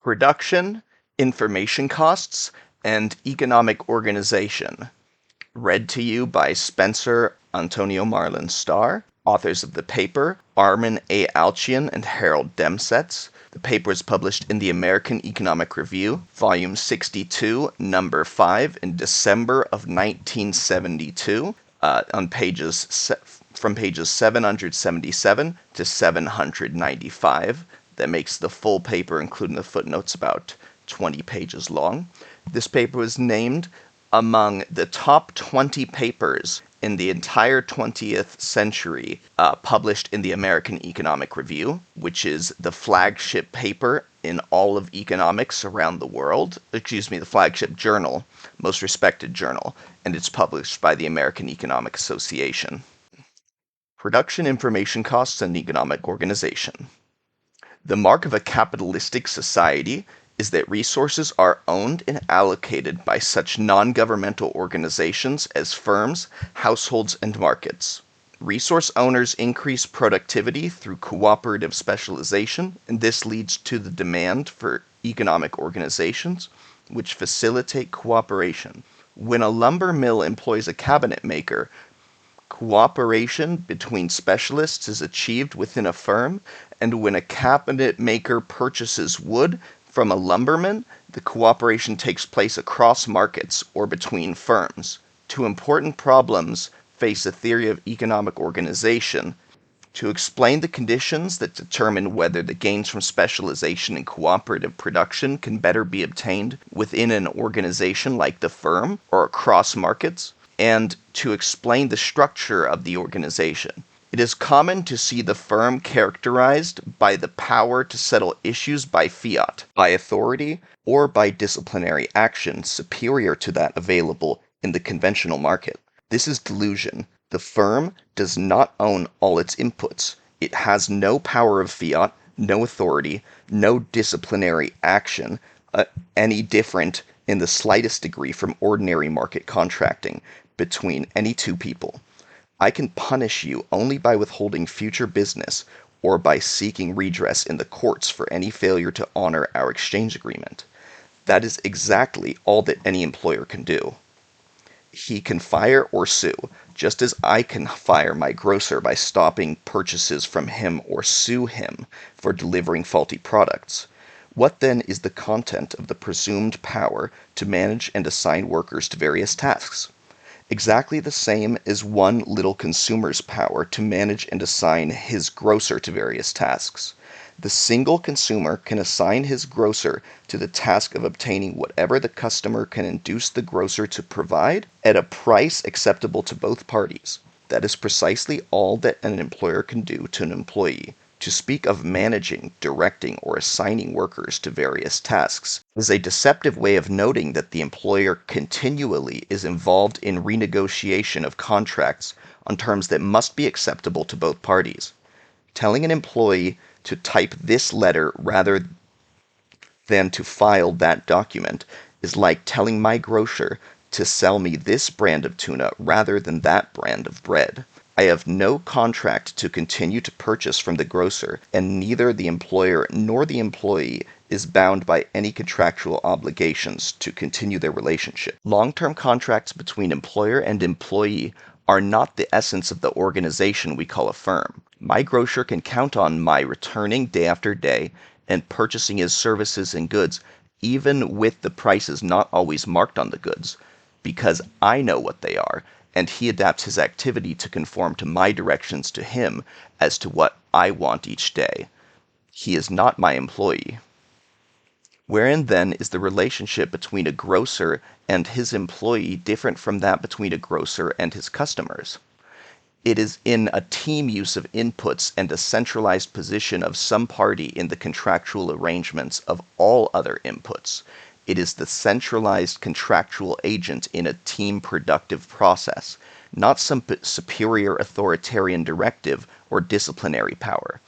Production, Information Costs, and Economic Organization. Read to you by Spencer Antonio Marlen-Starr, authors of the paper, Armen A. Alchian and Harold Demsetz. The paper is published in the American Economic Review, Volume 62, Number 5, in December of 1972, from pages 777 to 795. That makes the full paper, including the footnotes, about 20 pages long. This paper was named among the top 20 papers in the entire 20th century published in the American Economic Review, which is the flagship paper in all of economics around the world. The flagship journal, most respected journal, and it's published by the American Economic Association. Production, Information Costs, and Economic Organization. The mark of a capitalistic society is that resources are owned and allocated by such non-governmental organizations as firms, households, and markets. Resource owners increase productivity through cooperative specialization, and this leads to the demand for economic organizations, which facilitate cooperation. When a lumber mill employs a cabinet maker, cooperation between specialists is achieved within a firm, and when a cabinet maker purchases wood from a lumberman, the cooperation takes place across markets or between firms. Two important problems face the theory of economic organization: to explain the conditions that determine whether the gains from specialization and cooperative production can better be obtained within an organization like the firm or across markets, and to explain the structure of the organization. It is common to see the firm characterized by the power to settle issues by fiat, by authority, or by disciplinary action superior to that available in the conventional market. This is delusion. The firm does not own all its inputs. It has no power of fiat, no authority, no disciplinary action, any different in the slightest degree from ordinary market contracting between any two people. I can punish you only by withholding future business or by seeking redress in the courts for any failure to honor our exchange agreement. That is exactly all that any employer can do. He can fire or sue, just as I can fire my grocer by stopping purchases from him or sue him for delivering faulty products. What then is the content of the presumed power to manage and assign workers to various tasks? Exactly the same as one little consumer's power to manage and assign his grocer to various tasks. The single consumer can assign his grocer to the task of obtaining whatever the customer can induce the grocer to provide at a price acceptable to both parties. That is precisely all that an employer can do to an employee. To speak of managing, directing, or assigning workers to various tasks is a deceptive way of noting that the employer continually is involved in renegotiation of contracts on terms that must be acceptable to both parties. Telling an employee to type this letter rather than to file that document is like telling my grocer to sell me this brand of tuna rather than that brand of bread. I have no contract to continue to purchase from the grocer, and neither the employer nor the employee is bound by any contractual obligations to continue their relationship. Long-term contracts between employer and employee are not the essence of the organization we call a firm. My grocer can count on my returning day after day and purchasing his services and goods, even with the prices not always marked on the goods, because I know what they are, and he adapts his activity to conform to my directions to him as to what I want each day. He is not my employee. Wherein then is the relationship between a grocer and his employee different from that between a grocer and his customers? It is in a team use of inputs and a centralized position of some party in the contractual arrangements of all other inputs. It is the centralized contractual agent in a team productive process, not some superior authoritarian directive or disciplinary power.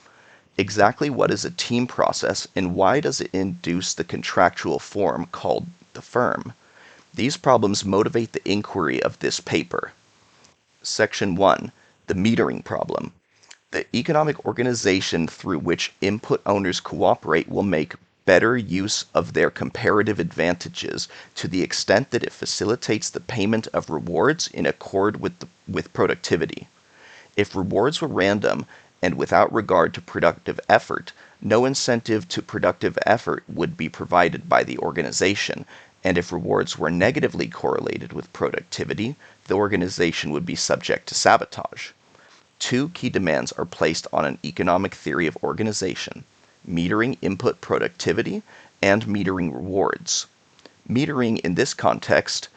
Exactly what is a team process, and why does it induce the contractual form called the firm? These problems motivate the inquiry of this paper. Section 1. The metering problem. The economic organization through which input owners cooperate will make better use of their comparative advantages to the extent that it facilitates the payment of rewards in accord with productivity. If rewards were random and without regard to productive effort, no incentive to productive effort would be provided by the organization, and if rewards were negatively correlated with productivity, the organization would be subject to sabotage. Two key demands are placed on an economic theory of organization: metering input productivity and metering rewards. Metering in this context,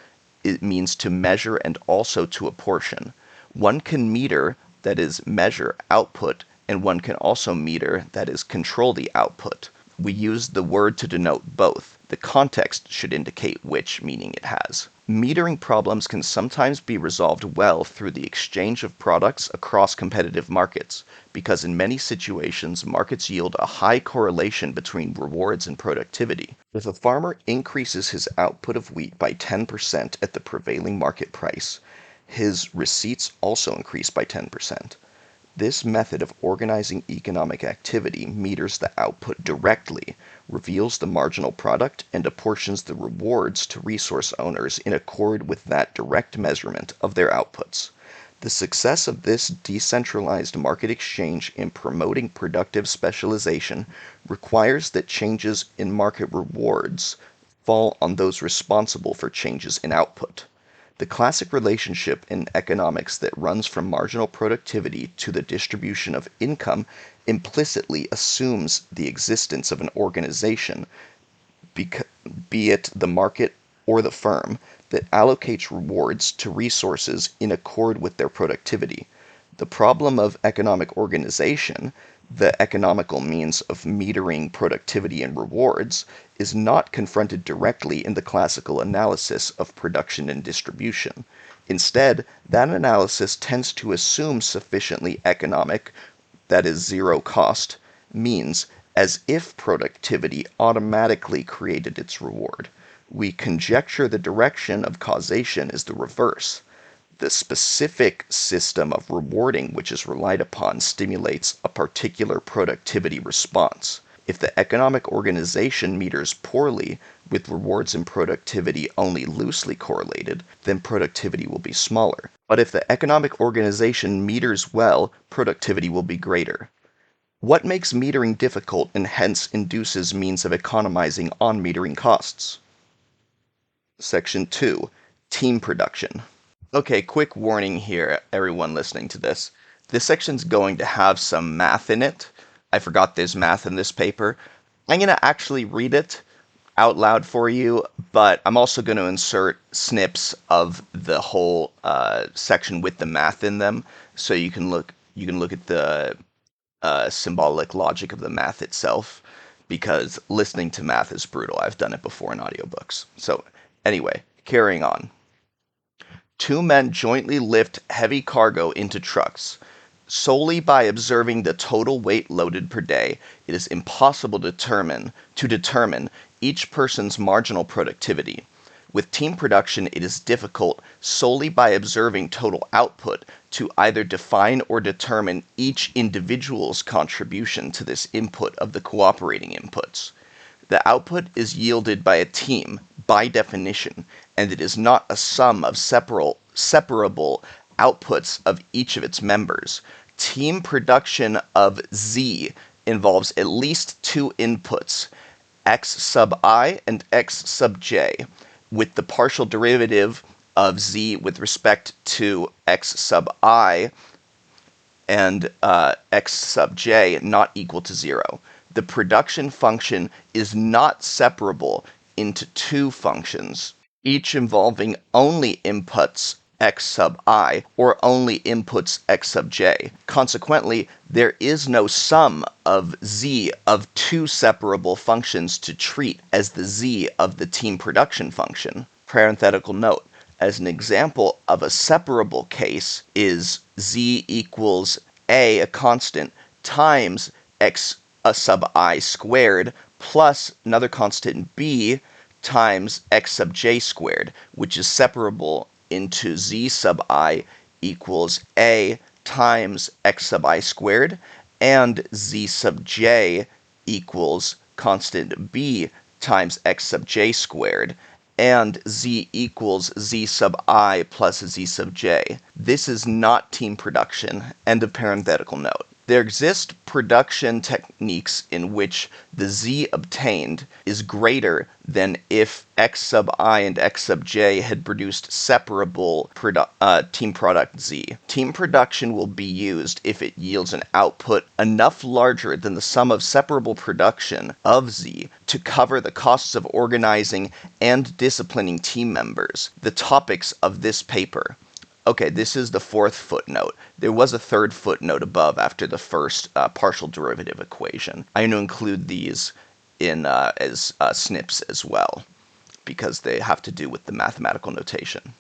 it means to measure and also to apportion. One can meter, that is, measure output, and one can also meter, that is, control the output. We use the word to denote both. The context should indicate which meaning it has. Metering problems can sometimes be resolved well through the exchange of products across competitive markets, because in many situations markets yield a high correlation between rewards and productivity. If a farmer increases his output of wheat by 10% at the prevailing market price, his receipts also increase by 10%. This method of organizing economic activity meters the output directly, reveals the marginal product, and apportions the rewards to resource owners in accord with that direct measurement of their outputs. The success of this decentralized market exchange in promoting productive specialization requires that changes in market rewards fall on those responsible for changes in output. The classic relationship in economics that runs from marginal productivity to the distribution of income implicitly assumes the existence of an organization, be it the market or the firm, that allocates rewards to resources in accord with their productivity. The problem of economic organization, the economical means of metering productivity and rewards, is not confronted directly in the classical analysis of production and distribution. Instead, that analysis tends to assume sufficiently economic, that is, zero cost, means as if productivity automatically created its reward. We conjecture the direction of causation is the reverse. The specific system of rewarding which is relied upon stimulates a particular productivity response. If the economic organization meters poorly, with rewards and productivity only loosely correlated, then productivity will be smaller. But if the economic organization meters well, productivity will be greater. What makes metering difficult and hence induces means of economizing on metering costs? Section 2. Team production. Okay, quick warning here, everyone listening to this. This section's going to have some math in it. I forgot there's math in this paper. I'm going to actually read it out loud for you, but I'm also going to insert snips of the whole section with the math in them, so you can look at the symbolic logic of the math itself, because listening to math is brutal. I've done it before in audiobooks. So anyway, carrying on. Two men jointly lift heavy cargo into trucks. Solely by observing the total weight loaded per day, it is impossible to determine each person's marginal productivity. With team production, it is difficult, solely by observing total output, to either define or determine each individual's contribution to this input of the cooperating inputs. The output is yielded by a team, by definition, and it is not a sum of separable outputs of each of its members. Team production of Z involves at least two inputs, x sub I and x sub j, with the partial derivative of Z with respect to x sub I and x sub j not equal to 0. The production function is not separable into two functions, each involving only inputs x sub I or only inputs x sub j. Consequently, there is no sum of Z of two separable functions to treat as the Z of the team production function. Parenthetical note: as an example of a separable case is Z equals a constant, times x sub I squared plus another constant b times x sub j squared, which is separable into Z sub I equals a times x sub I squared and Z sub j equals constant b times x sub j squared, and z equals z sub I plus z sub j. This is not team production. End of parenthetical note. There exist production techniques in which the z obtained is greater than if x sub I and x sub j had produced separable team product z. Team production will be used if it yields an output enough larger than the sum of separable production of z to cover the costs of organizing and disciplining team members, the topics of this paper. Okay, this is the fourth footnote. There was a third footnote above after the first partial derivative equation. I'm going to include these in as snips as well, because they have to do with the mathematical notation.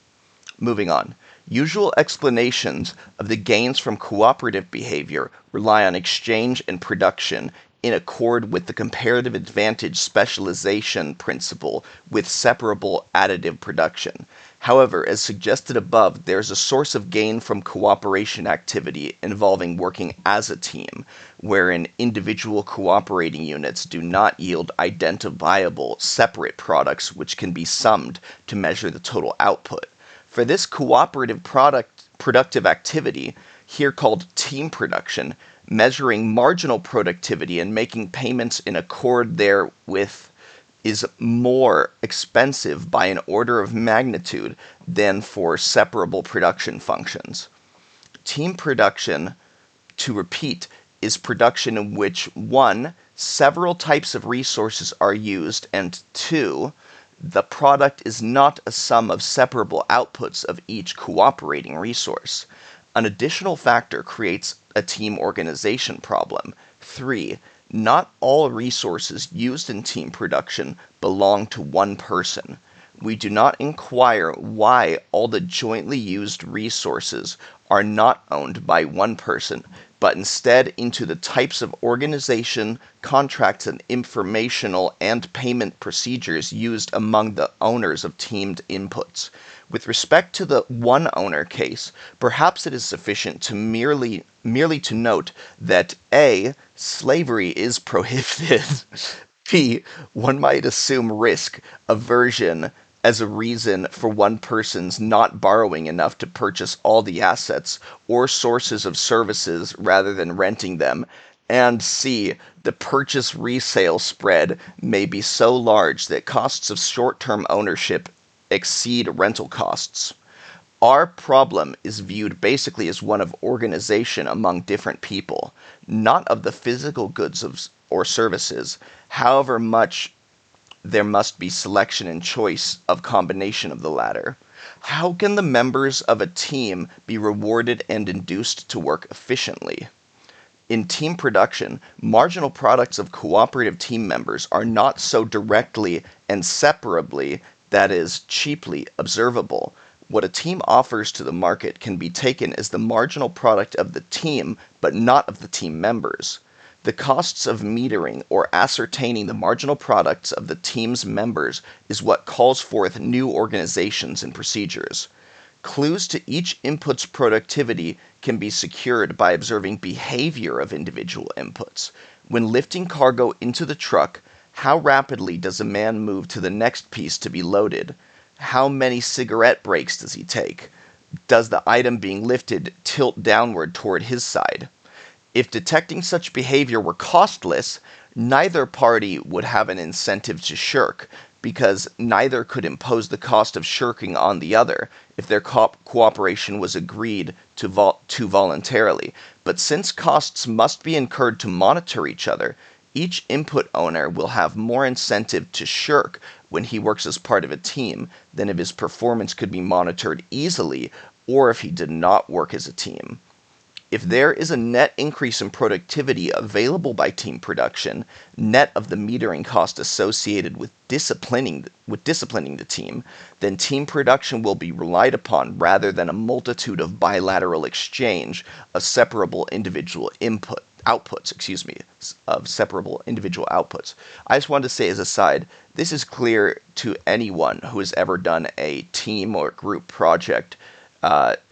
Moving on. Usual explanations of the gains from cooperative behavior rely on exchange and production in accord with the comparative advantage specialization principle with separable additive production. However, as suggested above, there is a source of gain from cooperation activity involving working as a team, wherein individual cooperating units do not yield identifiable separate products which can be summed to measure the total output. For this cooperative productive activity, here called team production, measuring marginal productivity and making payments in accord therewith is more expensive by an order of magnitude than for separable production functions. Team production, to repeat, is production in which 1. Several types of resources are used, and 2. The product is not a sum of separable outputs of each cooperating resource. An additional factor creates a team organization problem. 3. Not all resources used in team production belong to one person. We do not inquire why all the jointly used resources are not owned by one person, but instead into the types of organization, contracts, and informational and payment procedures used among the owners of teamed inputs. With respect to the one-owner case, perhaps it is sufficient to merely to note that A. Slavery is prohibited. B. One might assume risk, aversion, as a reason for one person's not borrowing enough to purchase all the assets or sources of services rather than renting them. And C. The purchase-resale spread may be so large that costs of short-term ownership exceed rental costs. Our problem is viewed basically as one of organization among different people, not of the physical goods or services, however much there must be selection and choice of combination of the latter. How can the members of a team be rewarded and induced to work efficiently? In team production, marginal products of cooperative team members are not so directly and separably, that is, cheaply, observable. What a team offers to the market can be taken as the marginal product of the team, but not of the team members. The costs of metering or ascertaining the marginal products of the team's members is what calls forth new organizations and procedures. Clues to each input's productivity can be secured by observing behavior of individual inputs. When lifting cargo into the truck, how rapidly does a man move to the next piece to be loaded? How many cigarette breaks does he take? Does the item being lifted tilt downward toward his side? If detecting such behavior were costless, neither party would have an incentive to shirk, because neither could impose the cost of shirking on the other if their cooperation was agreed to voluntarily. But since costs must be incurred to monitor each other, each input owner will have more incentive to shirk when he works as part of a team than if his performance could be monitored easily or if he did not work as a team. If there is a net increase in productivity available by team production, net of the metering cost associated with disciplining the team, then team production will be relied upon rather than a multitude of bilateral exchange of separable individual outputs. I just wanted to say as a side, this is clear to anyone who has ever done a team or group project,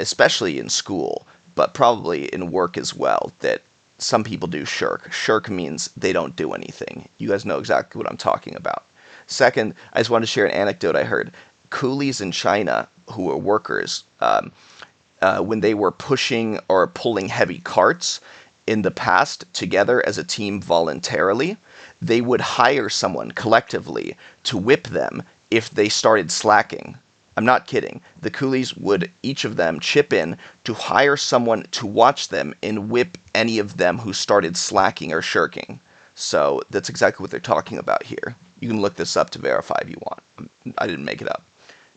especially in school, but probably in work as well, that some people do shirk. Shirk means they don't do anything. You guys know exactly what I'm talking about. Second, I just want to share an anecdote I heard. Coolies in China who were workers, when they were pushing or pulling heavy carts in the past together as a team voluntarily, they would hire someone collectively to whip them if they started slacking. I'm not kidding. The coolies would, each of them, chip in to hire someone to watch them and whip any of them who started slacking or shirking. So that's exactly what they're talking about here. You can look this up to verify if you want. I didn't make it up.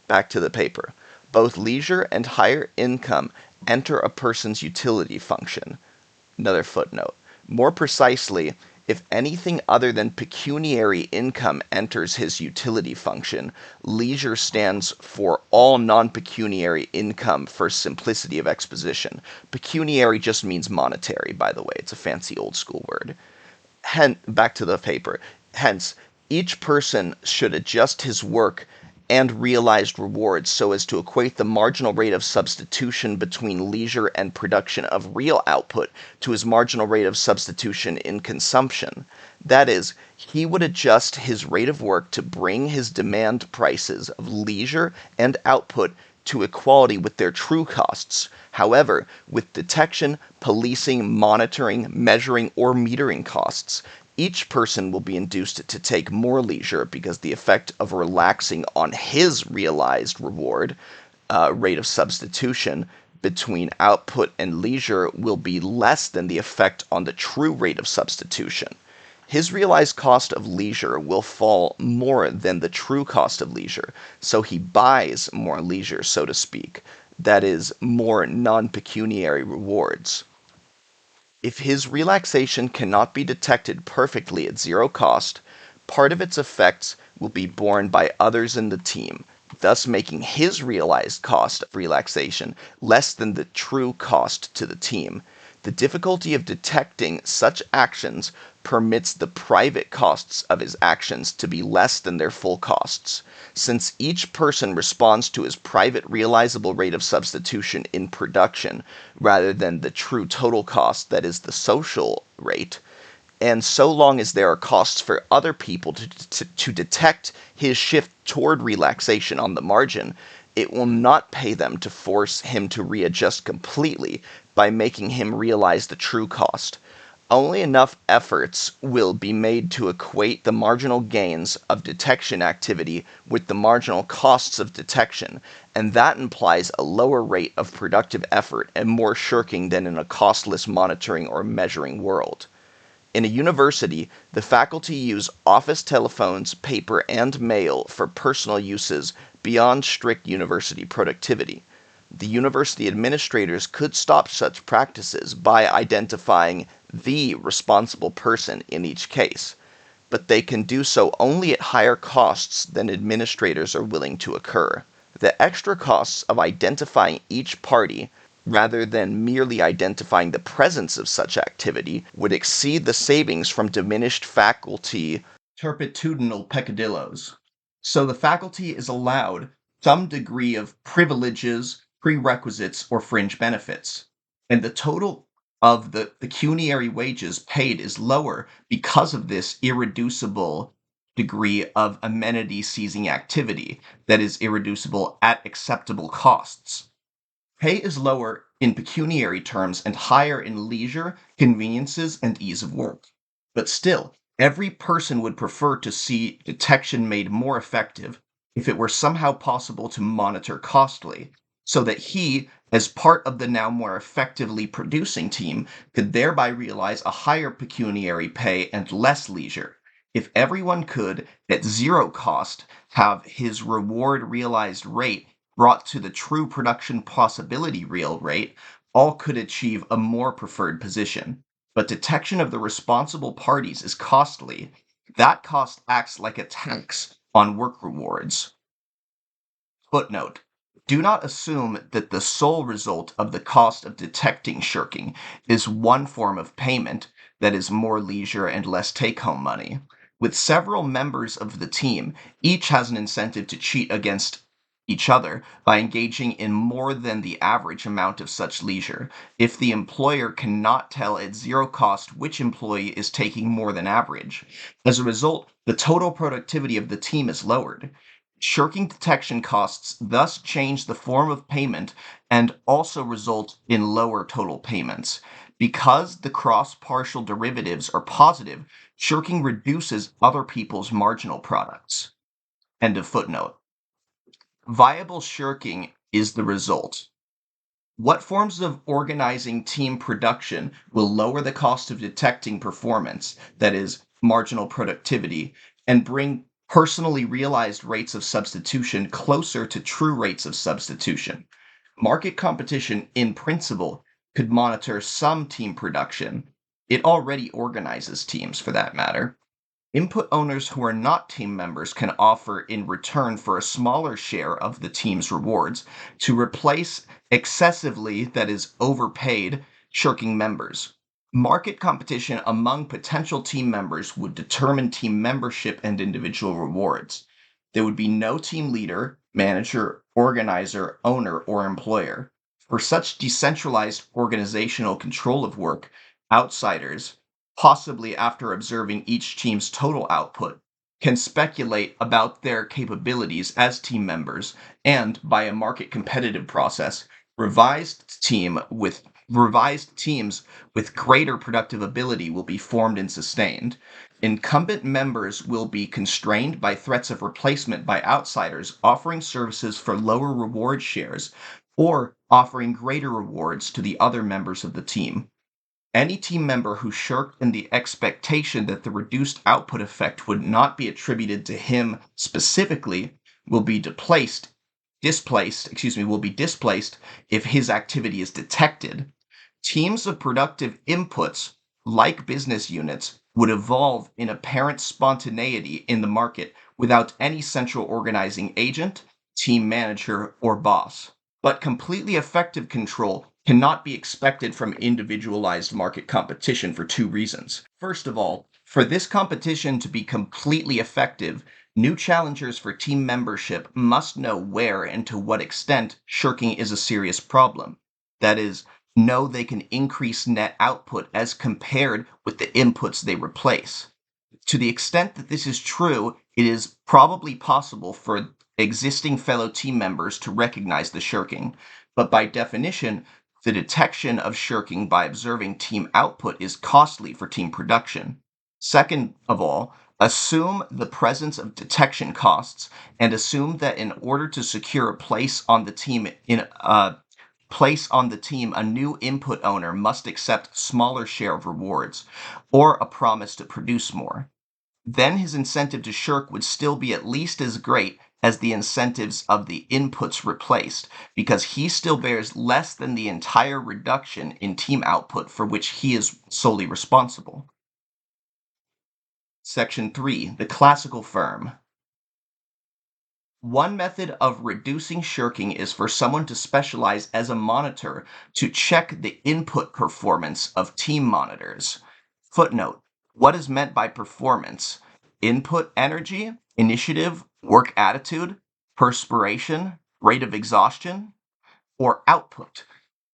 Back to the paper. Both leisure and higher income enter a person's utility function. Another footnote. More precisely, if anything other than pecuniary income enters his utility function, leisure stands for all non-pecuniary income for simplicity of exposition. Pecuniary just means monetary, by the way. It's a fancy old school word. Back to the paper. Hence, each person should adjust his work and realized rewards so as to equate the marginal rate of substitution between leisure and production of real output to his marginal rate of substitution in consumption. That is, he would adjust his rate of work to bring his demand prices of leisure and output to equality with their true costs. However, with detection, policing, monitoring, measuring, or metering costs, each person will be induced to take more leisure because the effect of relaxing on his realized reward, rate of substitution, between output and leisure will be less than the effect on the true rate of substitution. His realized cost of leisure will fall more than the true cost of leisure, so he buys more leisure, so to speak. That is, more non-pecuniary rewards. If his relaxation cannot be detected perfectly at zero cost, part of its effects will be borne by others in the team, thus making his realized cost of relaxation less than the true cost to the team. The difficulty of detecting such actions permits the private costs of his actions to be less than their full costs. Since each person responds to his private realizable rate of substitution in production rather than the true total cost, that is, the social rate, and so long as there are costs for other people to detect his shift toward relaxation on the margin, it will not pay them to force him to readjust completely by making him realize the true cost. Only enough efforts will be made to equate the marginal gains of detection activity with the marginal costs of detection, and that implies a lower rate of productive effort and more shirking than in a costless monitoring or measuring world. In a university, the faculty use office telephones, paper, and mail for personal uses beyond strict university productivity. The university administrators could stop such practices by identifying the responsible person in each case, but they can do so only at higher costs than administrators are willing to incur. The extra costs of identifying each party, rather than merely identifying the presence of such activity, would exceed the savings from diminished faculty turpitudinal peccadillos. So the faculty is allowed some degree of privileges, prerequisites, or fringe benefits, and the total of the pecuniary wages paid is lower because of this irreducible degree of amenity-seizing activity that is irreducible at acceptable costs. Pay is lower in pecuniary terms and higher in leisure, conveniences, and ease of work. But still, every person would prefer to see detection made more effective if it were somehow possible to monitor costly, so that he, as part of the now more effectively producing team, could thereby realize a higher pecuniary pay and less leisure. If everyone could, at zero cost, have his reward realized rate brought to the true production possibility real rate, all could achieve a more preferred position. But detection of the responsible parties is costly. That cost acts like a tax on work rewards. Footnote. Do not assume that the sole result of the cost of detecting shirking is one form of payment, that is more leisure and less take-home money. With several members of the team, each has an incentive to cheat against each other by engaging in more than the average amount of such leisure, if the employer cannot tell at zero cost which employee is taking more than average. As a result, the total productivity of the team is lowered. Shirking detection costs thus change the form of payment and also result in lower total payments. Because the cross-partial derivatives are positive, shirking reduces other people's marginal products. End of footnote. Viable shirking is the result. What forms of organizing team production will lower the cost of detecting performance, that is, marginal productivity, and bring personally realized rates of substitution closer to true rates of substitution? Market competition, in principle, could monitor some team production. It already organizes teams, for that matter. Input owners who are not team members can offer in return for a smaller share of the team's rewards to replace excessively, that is, overpaid, shirking members. Market competition among potential team members would determine team membership and individual rewards. There would be no team leader, manager, organizer, owner, or employer. For such decentralized organizational control of work, outsiders, possibly after observing each team's total output, can speculate about their capabilities as team members, and by a market competitive process, revised teams with greater productive ability will be formed and sustained. Incumbent members will be constrained by threats of replacement by outsiders offering services for lower reward shares or offering greater rewards to the other members of the team. Any team member who shirked in the expectation that the reduced output effect would not be attributed to him specifically will be displaced if his activity is detected. Teams of productive inputs, like business units, would evolve in apparent spontaneity in the market without any central organizing agent, team manager, or boss. But completely effective control cannot be expected from individualized market competition for two reasons. First of all, for this competition to be completely effective, new challengers for team membership must know where and to what extent shirking is a serious problem. That is, know they can increase net output as compared with the inputs they replace. To the extent that this is true, it is probably possible for existing fellow team members to recognize the shirking, but by definition, the detection of shirking by observing team output is costly for team production. Second of all, assume the presence of detection costs, and assume that in order to secure a place on the team a new input owner must accept a smaller share of rewards, or a promise to produce more. Then his incentive to shirk would still be at least as great as the incentives of the inputs replaced, because he still bears less than the entire reduction in team output for which he is solely responsible. Section 3. The classical firm. One method of reducing shirking is for someone to specialize as a monitor to check the input performance of team monitors. Footnote. What is meant by performance? Input energy, initiative, work attitude, perspiration, rate of exhaustion, or output?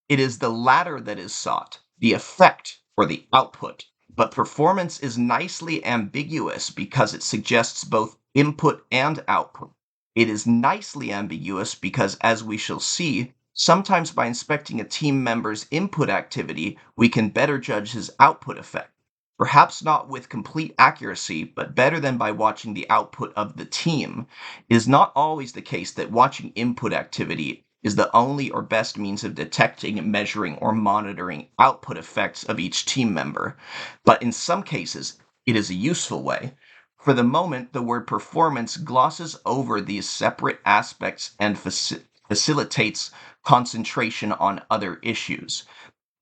It is the latter that is sought, the effect or the output. But performance is nicely ambiguous because it suggests both input and output. It is nicely ambiguous because, as we shall see, sometimes by inspecting a team member's input activity, we can better judge his output effect. Perhaps not with complete accuracy, but better than by watching the output of the team. It is not always the case that watching input activity is the only or best means of detecting, measuring, or monitoring output effects of each team member, but in some cases, it is a useful way. For the moment, the word performance glosses over these separate aspects and facilitates concentration on other issues.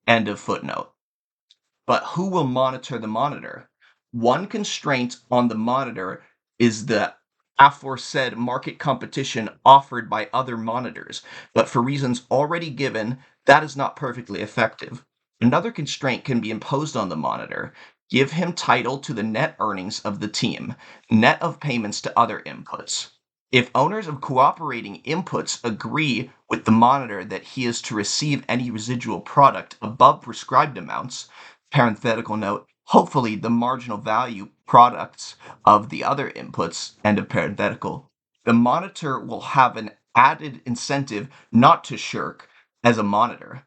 End of footnote. But who will monitor the monitor? One constraint on the monitor is the aforesaid market competition offered by other monitors, but for reasons already given, that is not perfectly effective. Another constraint can be imposed on the monitor. Give him title to the net earnings of the team, net of payments to other inputs. If owners of cooperating inputs agree with the monitor that he is to receive any residual product above prescribed amounts, parenthetical note, hopefully the marginal value products of the other inputs, end of parenthetical, the monitor will have an added incentive not to shirk as a monitor.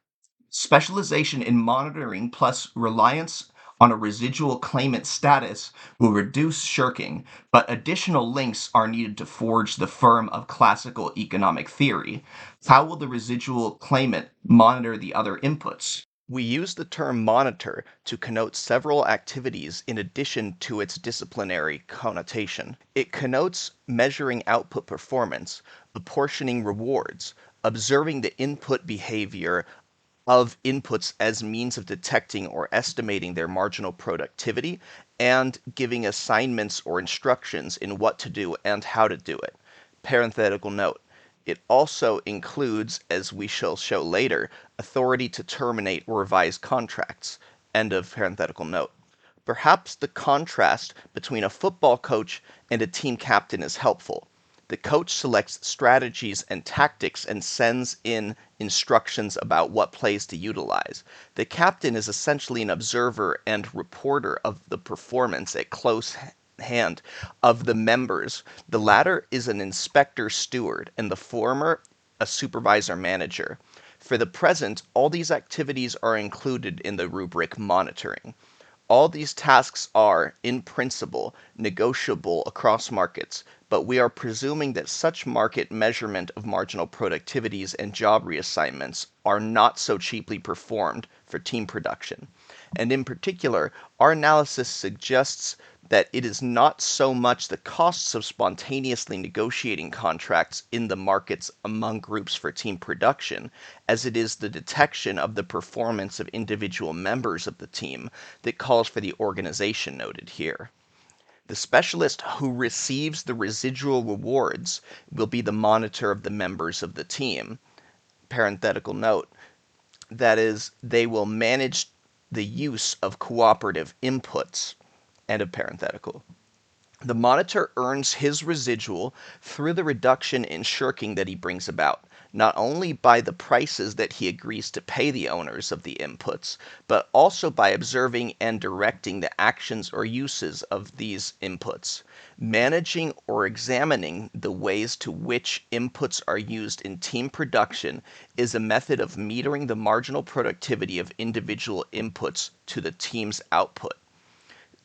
Specialization in monitoring plus reliance on a residual claimant status will reduce shirking, but additional links are needed to forge the firm of classical economic theory. How will the residual claimant monitor the other inputs? We use the term monitor to connote several activities in addition to its disciplinary connotation. It connotes measuring output performance, apportioning rewards, observing the input behavior of inputs as means of detecting or estimating their marginal productivity, and giving assignments or instructions in what to do and how to do it. Parenthetical note. It also includes, as we shall show later, authority to terminate or revise contracts. End of parenthetical note. Perhaps the contrast between a football coach and a team captain is helpful. The coach selects strategies and tactics and sends in instructions about what plays to utilize. The captain is essentially an observer and reporter of the performance at close hand of the members. The latter is an inspector steward, and the former a supervisor manager. For the present, all these activities are included in the rubric monitoring. All these tasks are, in principle, negotiable across markets, but we are presuming that such market measurement of marginal productivities and job reassignments are not so cheaply performed for team production. And in particular, our analysis suggests that it is not so much the costs of spontaneously negotiating contracts in the markets among groups for team production, as it is the detection of the performance of individual members of the team that calls for the organization noted here. The specialist who receives the residual rewards will be the monitor of the members of the team. Parenthetical note, that is, they will manage the use of cooperative inputs. End of parenthetical. The monitor earns his residual through the reduction in shirking that he brings about, not only by the prices that he agrees to pay the owners of the inputs, but also by observing and directing the actions or uses of these inputs. Managing or examining the ways to which inputs are used in team production is a method of metering the marginal productivity of individual inputs to the team's output.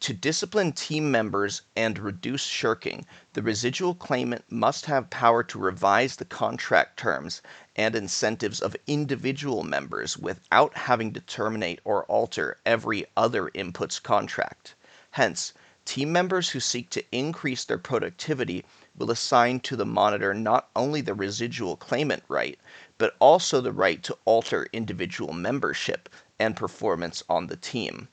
To discipline team members and reduce shirking, the residual claimant must have power to revise the contract terms and incentives of individual members without having to terminate or alter every other input's contract. Hence, team members who seek to increase their productivity will assign to the monitor not only the residual claimant right, but also the right to alter individual membership and performance on the team.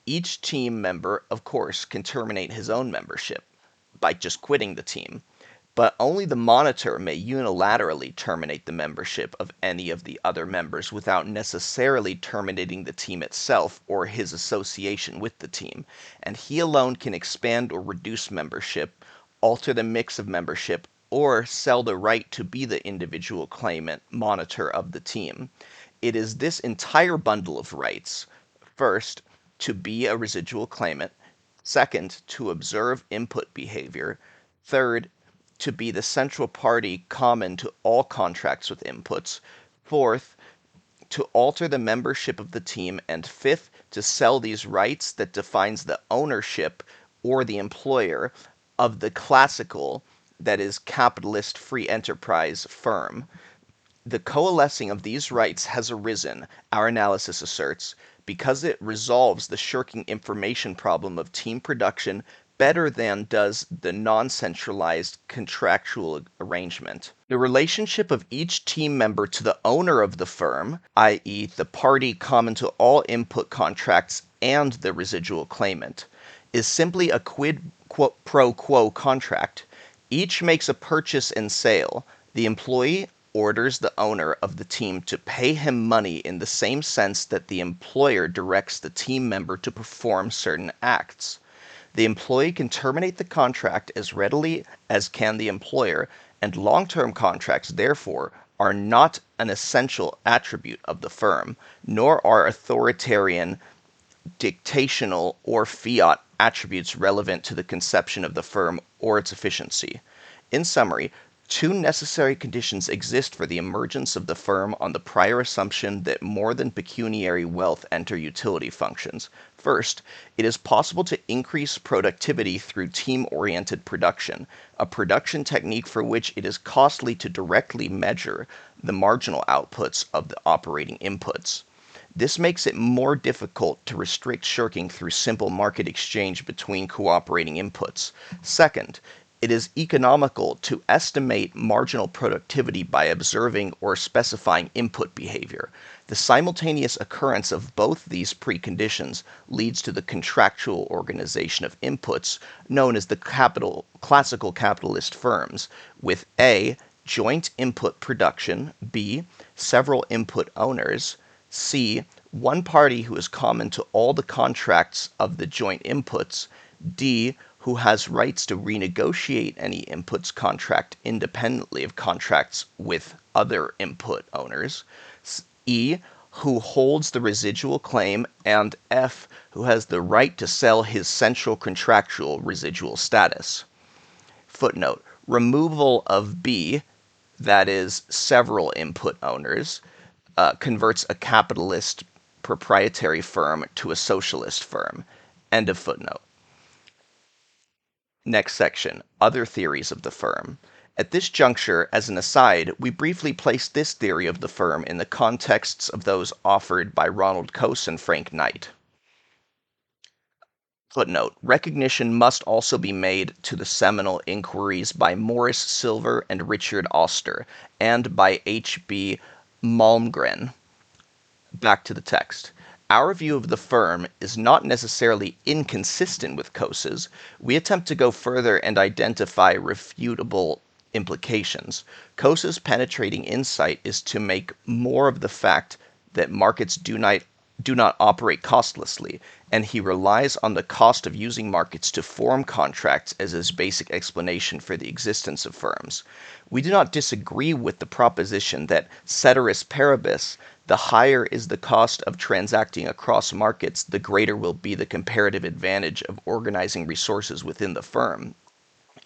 Each team member, of course, can terminate his own membership by just quitting the team, but only the monitor may unilaterally terminate the membership of any of the other members without necessarily terminating the team itself or his association with the team, and he alone can expand or reduce membership, alter the mix of membership, or sell the right to be the individual claimant monitor of the team. It is this entire bundle of rights, first, to be a residual claimant, second, to observe input behavior, third, to be the central party common to all contracts with inputs, fourth, to alter the membership of the team, and fifth, to sell these rights that defines the ownership or the employer of the classical, that is, capitalist free enterprise firm. The coalescing of these rights has arisen, our analysis asserts, because it resolves the shirking information problem of team production better than does the non-centralized contractual arrangement. The relationship of each team member to the owner of the firm, i.e., the party common to all input contracts and the residual claimant, is simply a quid pro quo contract. Each makes a purchase and sale. The employee orders the owner of the team to pay him money in the same sense that the employer directs the team member to perform certain acts. The employee can terminate the contract as readily as can the employer, and long-term contracts, therefore, are not an essential attribute of the firm, nor are authoritarian, dictational, or fiat attributes relevant to the conception of the firm or its efficiency. In summary, two necessary conditions exist for the emergence of the firm on the prior assumption that more than pecuniary wealth enter utility functions. First, it is possible to increase productivity through team-oriented production, a production technique for which it is costly to directly measure the marginal outputs of the operating inputs. This makes it more difficult to restrict shirking through simple market exchange between cooperating inputs. Second, it is economical to estimate marginal productivity by observing or specifying input behavior. The simultaneous occurrence of both these preconditions leads to the contractual organization of inputs known as the classical capitalist firms, with A, joint input production, B, several input owners, C, one party who is common to all the contracts of the joint inputs, D, who has rights to renegotiate any inputs contract independently of contracts with other input owners, E, who holds the residual claim, and F, who has the right to sell his central contractual residual status. Footnote: removal of B, that is, several input owners, converts a capitalist proprietary firm to a socialist firm. End of footnote. Next section, other theories of the firm. At this juncture, as an aside, we briefly place this theory of the firm in the contexts of those offered by Ronald Coase and Frank Knight. Footnote: recognition must also be made to the seminal inquiries by Morris Silver and Richard Oster, and by H.B. Malmgren. Back to the text. Our view of the firm is not necessarily inconsistent with Coase's. We attempt to go further and identify refutable implications. Coase's penetrating insight is to make more of the fact that markets do not operate costlessly, and he relies on the cost of using markets to form contracts as his basic explanation for the existence of firms. We do not disagree with the proposition that, ceteris paribus, the higher is the cost of transacting across markets, the greater will be the comparative advantage of organizing resources within the firm.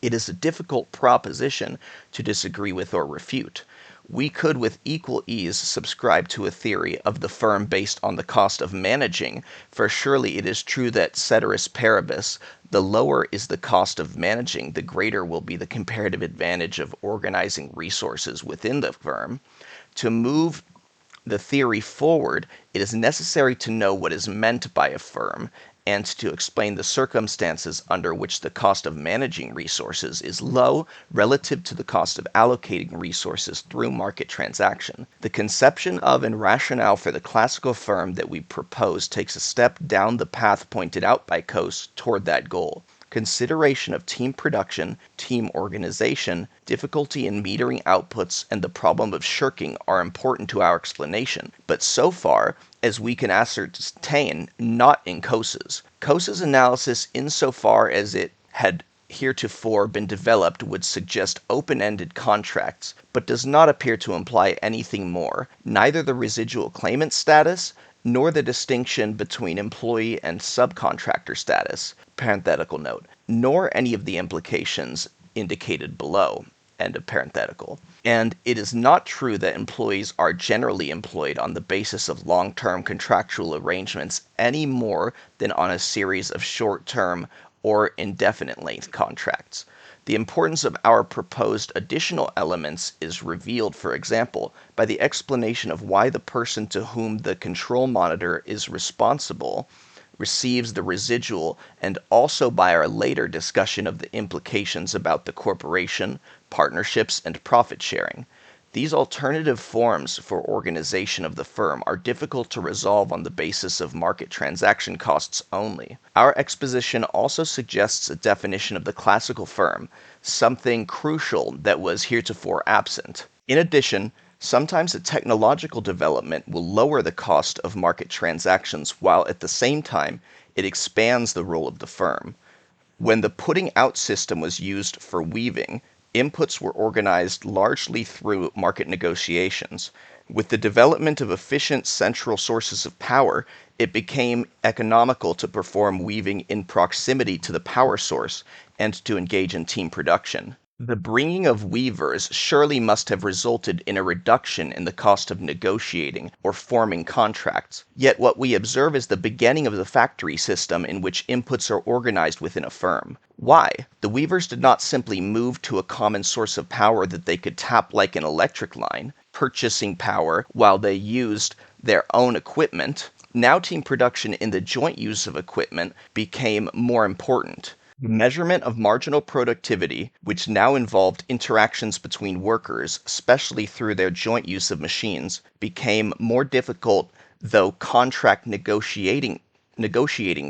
It is a difficult proposition to disagree with or refute. We could with equal ease subscribe to a theory of the firm based on the cost of managing, for surely it is true that, ceteris paribus, the lower is the cost of managing, the greater will be the comparative advantage of organizing resources within the firm. To move the theory forward, it is necessary to know what is meant by a firm, and to explain the circumstances under which the cost of managing resources is low relative to the cost of allocating resources through market transaction. The conception of and rationale for the classical firm that we propose takes a step down the path pointed out by Coase toward that goal. Consideration of team production, team organization, difficulty in metering outputs, and the problem of shirking are important to our explanation, but so far as we can ascertain, not in Coase's. Coase's analysis, insofar as it had heretofore been developed, would suggest open-ended contracts, but does not appear to imply anything more, neither the residual claimant status, nor the distinction between employee and subcontractor status, parenthetical note, nor any of the implications indicated below, end of parenthetical. And it is not true that employees are generally employed on the basis of long-term contractual arrangements any more than on a series of short-term or indefinite-length contracts. The importance of our proposed additional elements is revealed, for example, by the explanation of why the person to whom the control monitor is responsible receives the residual, and also by our later discussion of the implications about the corporation, partnerships, and profit sharing. These alternative forms for organization of the firm are difficult to resolve on the basis of market transaction costs only. Our exposition also suggests a definition of the classical firm, something crucial that was heretofore absent. In addition, sometimes a technological development will lower the cost of market transactions while at the same time it expands the role of the firm. When the putting out system was used for weaving, inputs were organized largely through market negotiations. With the development of efficient central sources of power, it became economical to perform weaving in proximity to the power source and to engage in team production. The bringing of weavers surely must have resulted in a reduction in the cost of negotiating or forming contracts. Yet what we observe is the beginning of the factory system in which inputs are organized within a firm. Why? The weavers did not simply move to a common source of power that they could tap like an electric line, purchasing power while they used their own equipment. Now team production in the joint use of equipment became more important. The measurement of marginal productivity, which now involved interactions between workers, especially through their joint use of machines, became more difficult, though contract negotiating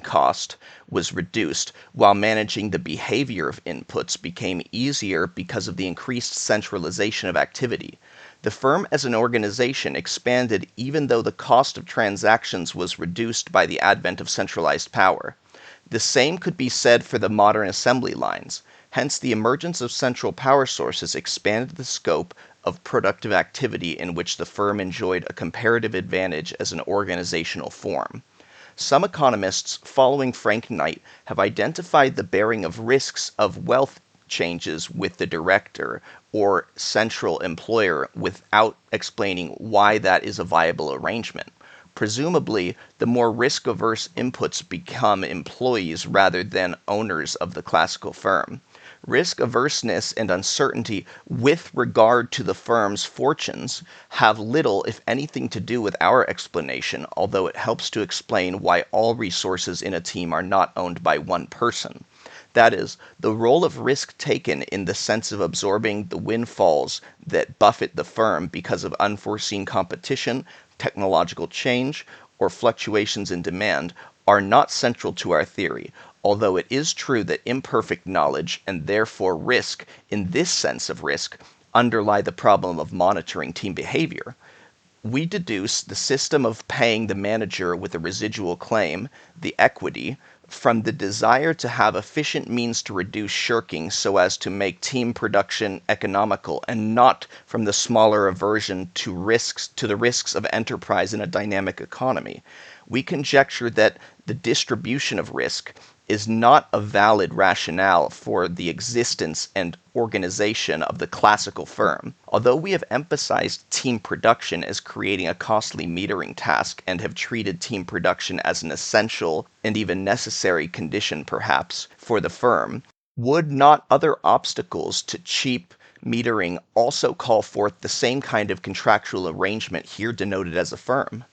cost was reduced, while managing the behavior of inputs became easier because of the increased centralization of activity. The firm as an organization expanded even though the cost of transactions was reduced by the advent of centralized power. The same could be said for the modern assembly lines. Hence, the emergence of central power sources expanded the scope of productive activity in which the firm enjoyed a comparative advantage as an organizational form. Some economists, following Frank Knight, have identified the bearing of risks of wealth changes with the director or central employer without explaining why that is a viable arrangement. Presumably, the more risk-averse inputs become employees rather than owners of the classical firm. Risk-averseness and uncertainty with regard to the firm's fortunes have little, if anything, to do with our explanation, although it helps to explain why all resources in a team are not owned by one person. That is, the role of risk taken in the sense of absorbing the windfalls that buffet the firm because of unforeseen competition, technological change, or fluctuations in demand are not central to our theory, although it is true that imperfect knowledge, and therefore risk, in this sense of risk, underlie the problem of monitoring team behavior. We deduce the system of paying the manager with a residual claim, the equity, from the desire to have efficient means to reduce shirking so as to make team production economical, and not from the smaller aversion to the risks of enterprise in a dynamic economy. We conjecture that the distribution of risk is not a valid rationale for the existence and organization of the classical firm. Although we have emphasized team production as creating a costly metering task and have treated team production as an essential and even necessary condition, perhaps, for the firm, would not other obstacles to cheap metering also call forth the same kind of contractual arrangement here denoted as a firm?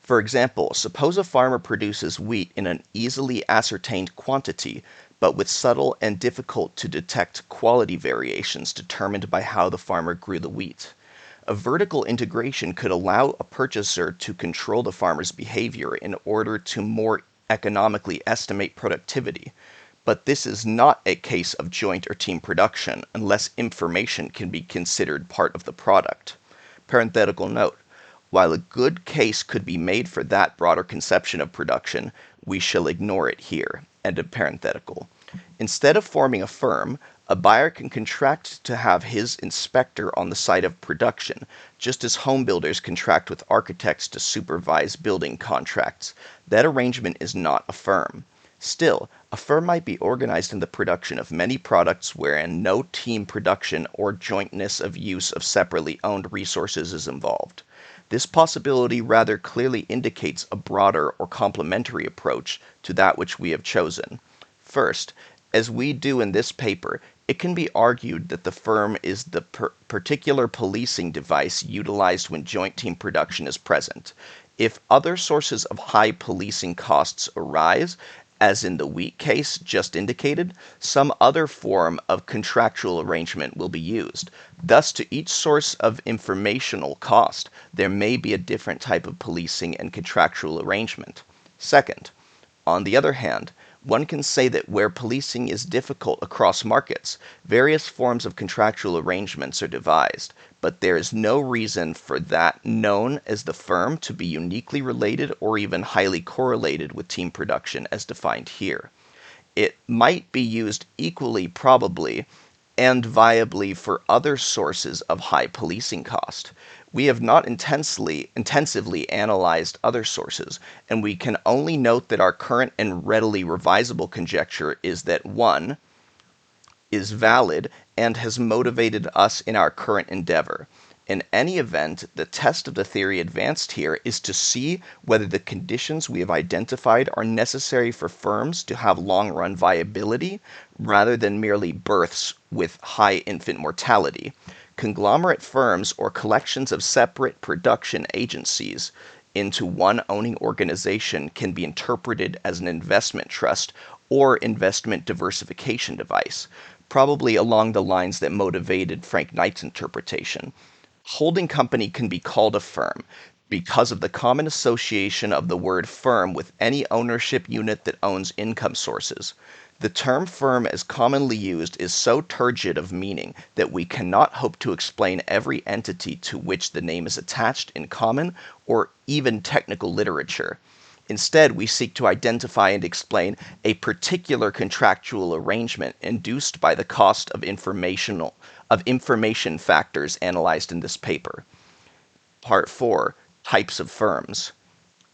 For example, suppose a farmer produces wheat in an easily ascertained quantity, but with subtle and difficult to detect quality variations determined by how the farmer grew the wheat. A vertical integration could allow a purchaser to control the farmer's behavior in order to more economically estimate productivity. But this is not a case of joint or team production unless information can be considered part of the product. Parenthetical note. While a good case could be made for that broader conception of production, we shall ignore it here. End of parenthetical. Instead of forming a firm, a buyer can contract to have his inspector on the site of production, just as home builders contract with architects to supervise building contracts. That arrangement is not a firm. Still, a firm might be organized in the production of many products wherein no team production or jointness of use of separately owned resources is involved. This possibility rather clearly indicates a broader or complementary approach to that which we have chosen. First, as we do in this paper, it can be argued that the firm is the particular policing device utilized when joint team production is present. If other sources of high policing costs arise, as in the wheat case just indicated, some other form of contractual arrangement will be used. Thus, to each source of informational cost, there may be a different type of policing and contractual arrangement. Second, on the other hand, one can say that where policing is difficult across markets, various forms of contractual arrangements are devised, but there is no reason for that known as the firm to be uniquely related or even highly correlated with team production as defined here. it might be used equally probably and viably for other sources of high policing cost. We have not intensively analyzed other sources, and we can only note that our current and readily revisable conjecture is that one is valid and has motivated us in our current endeavor. In any event, the test of the theory advanced here is to see whether the conditions we have identified are necessary for firms to have long-run viability rather than merely births with high infant mortality. Conglomerate firms or collections of separate production agencies into one owning organization can be interpreted as an investment trust or investment diversification device, probably along the lines that motivated Frank Knight's interpretation. Holding company can be called a firm because of the common association of the word firm with any ownership unit that owns income sources. The term firm as commonly used is so turgid of meaning that we cannot hope to explain every entity to which the name is attached in common or even technical literature. Instead, we seek to identify and explain a particular contractual arrangement induced by the cost of information factors analyzed in this paper. Part 4, Types of Firms.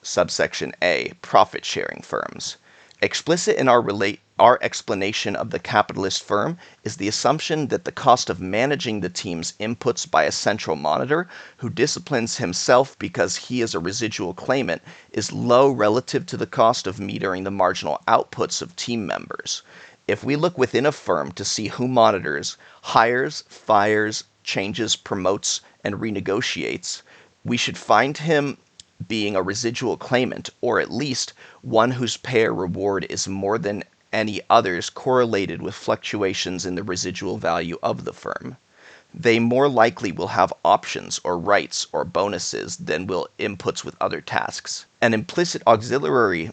Subsection A, Profit-Sharing Firms. Explicit in our explanation of the capitalist firm is the assumption that the cost of managing the team's inputs by a central monitor who disciplines himself because he is a residual claimant is low relative to the cost of metering the marginal outputs of team members. If we look within a firm to see who monitors, hires, fires, changes, promotes, and renegotiates, we should find him being a residual claimant, or at least one whose pay or reward is more than any others correlated with fluctuations in the residual value of the firm. They more likely will have options or rights or bonuses than will inputs with other tasks. An implicit auxiliary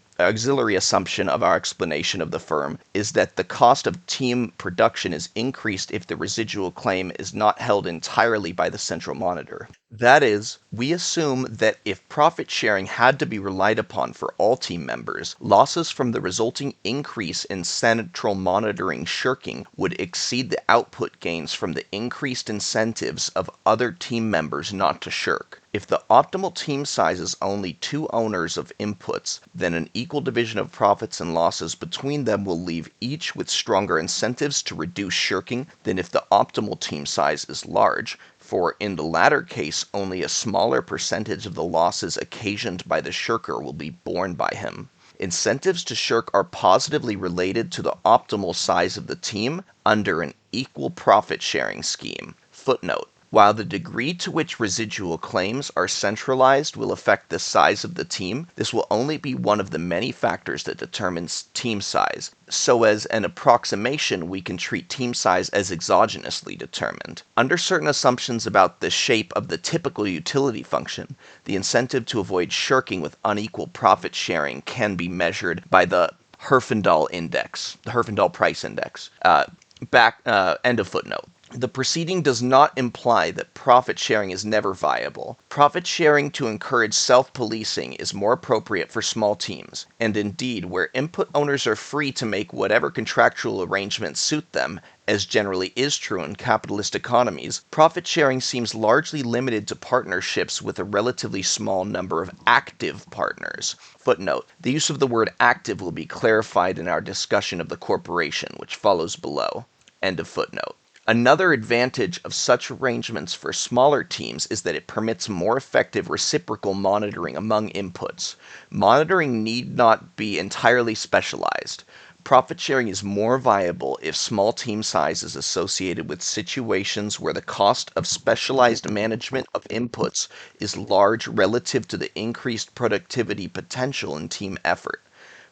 assumption of our explanation of the firm is that the cost of team production is increased if the residual claim is not held entirely by the central monitor. That is, we assume that if profit sharing had to be relied upon for all team members, losses from the resulting increase in central monitoring shirking would exceed the output gains from the increased incentives of other team members not to shirk. If the optimal team size is only two owners of inputs, then an equal division of profits and losses between them will leave each with stronger incentives to reduce shirking than if the optimal team size is large, for in the latter case only a smaller percentage of the losses occasioned by the shirker will be borne by him. Incentives to shirk are positively related to the optimal size of the team under an equal profit sharing scheme. Footnote. While the degree to which residual claims are centralized will affect the size of the team, this will only be one of the many factors that determines team size. So as an approximation, we can treat team size as exogenously determined. Under certain assumptions about the shape of the typical utility function, the incentive to avoid shirking with unequal profit sharing can be measured by the Herfindahl index, the Herfindahl price index. End of footnote. The preceding does not imply that profit sharing is never viable. Profit sharing to encourage self-policing is more appropriate for small teams, and indeed, where input owners are free to make whatever contractual arrangements suit them, as generally is true in capitalist economies, profit sharing seems largely limited to partnerships with a relatively small number of active partners. Footnote. The use of the word active will be clarified in our discussion of the corporation, which follows below. End of footnote. Another advantage of such arrangements for smaller teams is that it permits more effective reciprocal monitoring among inputs. Monitoring need not be entirely specialized. Profit sharing is more viable if small team size is associated with situations where the cost of specialized management of inputs is large relative to the increased productivity potential in team effort.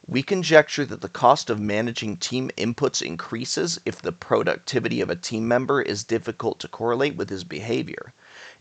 We conjecture that the cost of managing team inputs increases if the productivity of a team member is difficult to correlate with his behavior.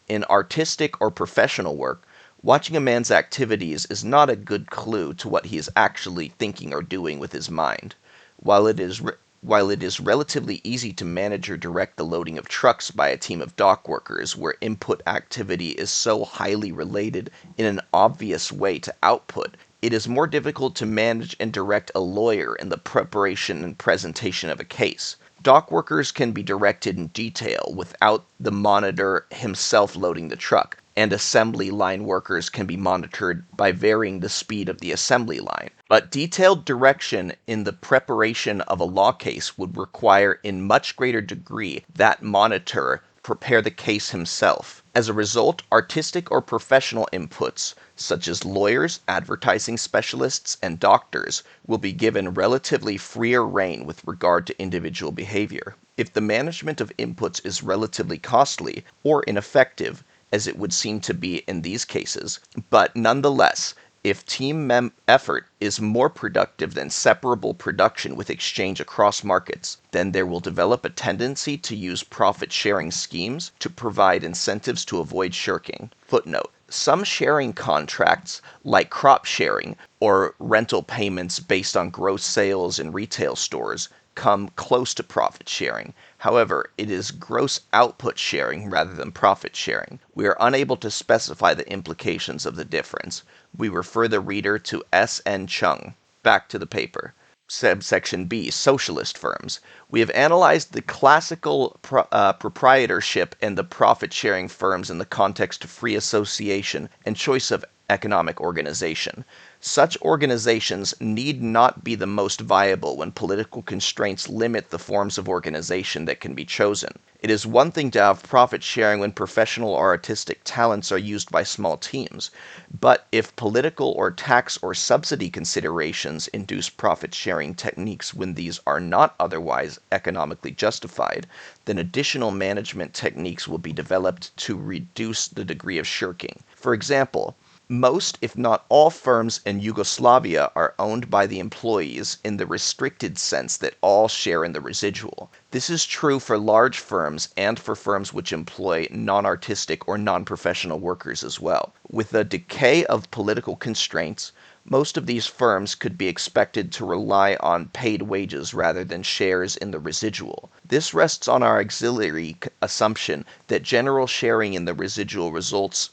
In artistic or professional work, watching a man's activities is not a good clue to what he is actually thinking or doing with his mind. While it is relatively easy to manage or direct the loading of trucks by a team of dock workers where input activity is so highly related in an obvious way to output, It is more difficult to manage and direct a lawyer in the preparation and presentation of a case. Dock workers can be directed in detail without the monitor himself loading the truck, and assembly line workers can be monitored by varying the speed of the assembly line. But detailed direction in the preparation of a law case would require in much greater degree that monitor prepare the case himself. As a result, artistic or professional inputs, such as lawyers, advertising specialists, and doctors, will be given relatively freer rein with regard to individual behavior. If the management of inputs is relatively costly or ineffective, as it would seem to be in these cases, but nonetheless, if team effort is more productive than separable production with exchange across markets, then there will develop a tendency to use profit-sharing schemes to provide incentives to avoid shirking. Footnote. Some sharing contracts, like crop sharing or rental payments based on gross sales in retail stores, come close to profit sharing. However, it is gross output sharing rather than profit sharing. We are unable to specify the implications of the difference. We refer the reader to S. N. Chung. Back to the paper. Subsection B, socialist firms. We have analyzed the classical proprietorship and the profit-sharing firms in the context of free association and choice of economic organization. Such organizations need not be the most viable when political constraints limit the forms of organization that can be chosen. It is one thing to have profit sharing when professional or artistic talents are used by small teams, but if political or tax or subsidy considerations induce profit sharing techniques when these are not otherwise economically justified, then additional management techniques will be developed to reduce the degree of shirking. For example, most, if not all, firms in Yugoslavia are owned by the employees in the restricted sense that all share in the residual. This is true for large firms and for firms which employ non-artistic or non-professional workers as well. With the decay of political constraints, most of these firms could be expected to rely on paid wages rather than shares in the residual. This rests on our auxiliary assumption that general sharing in the residual results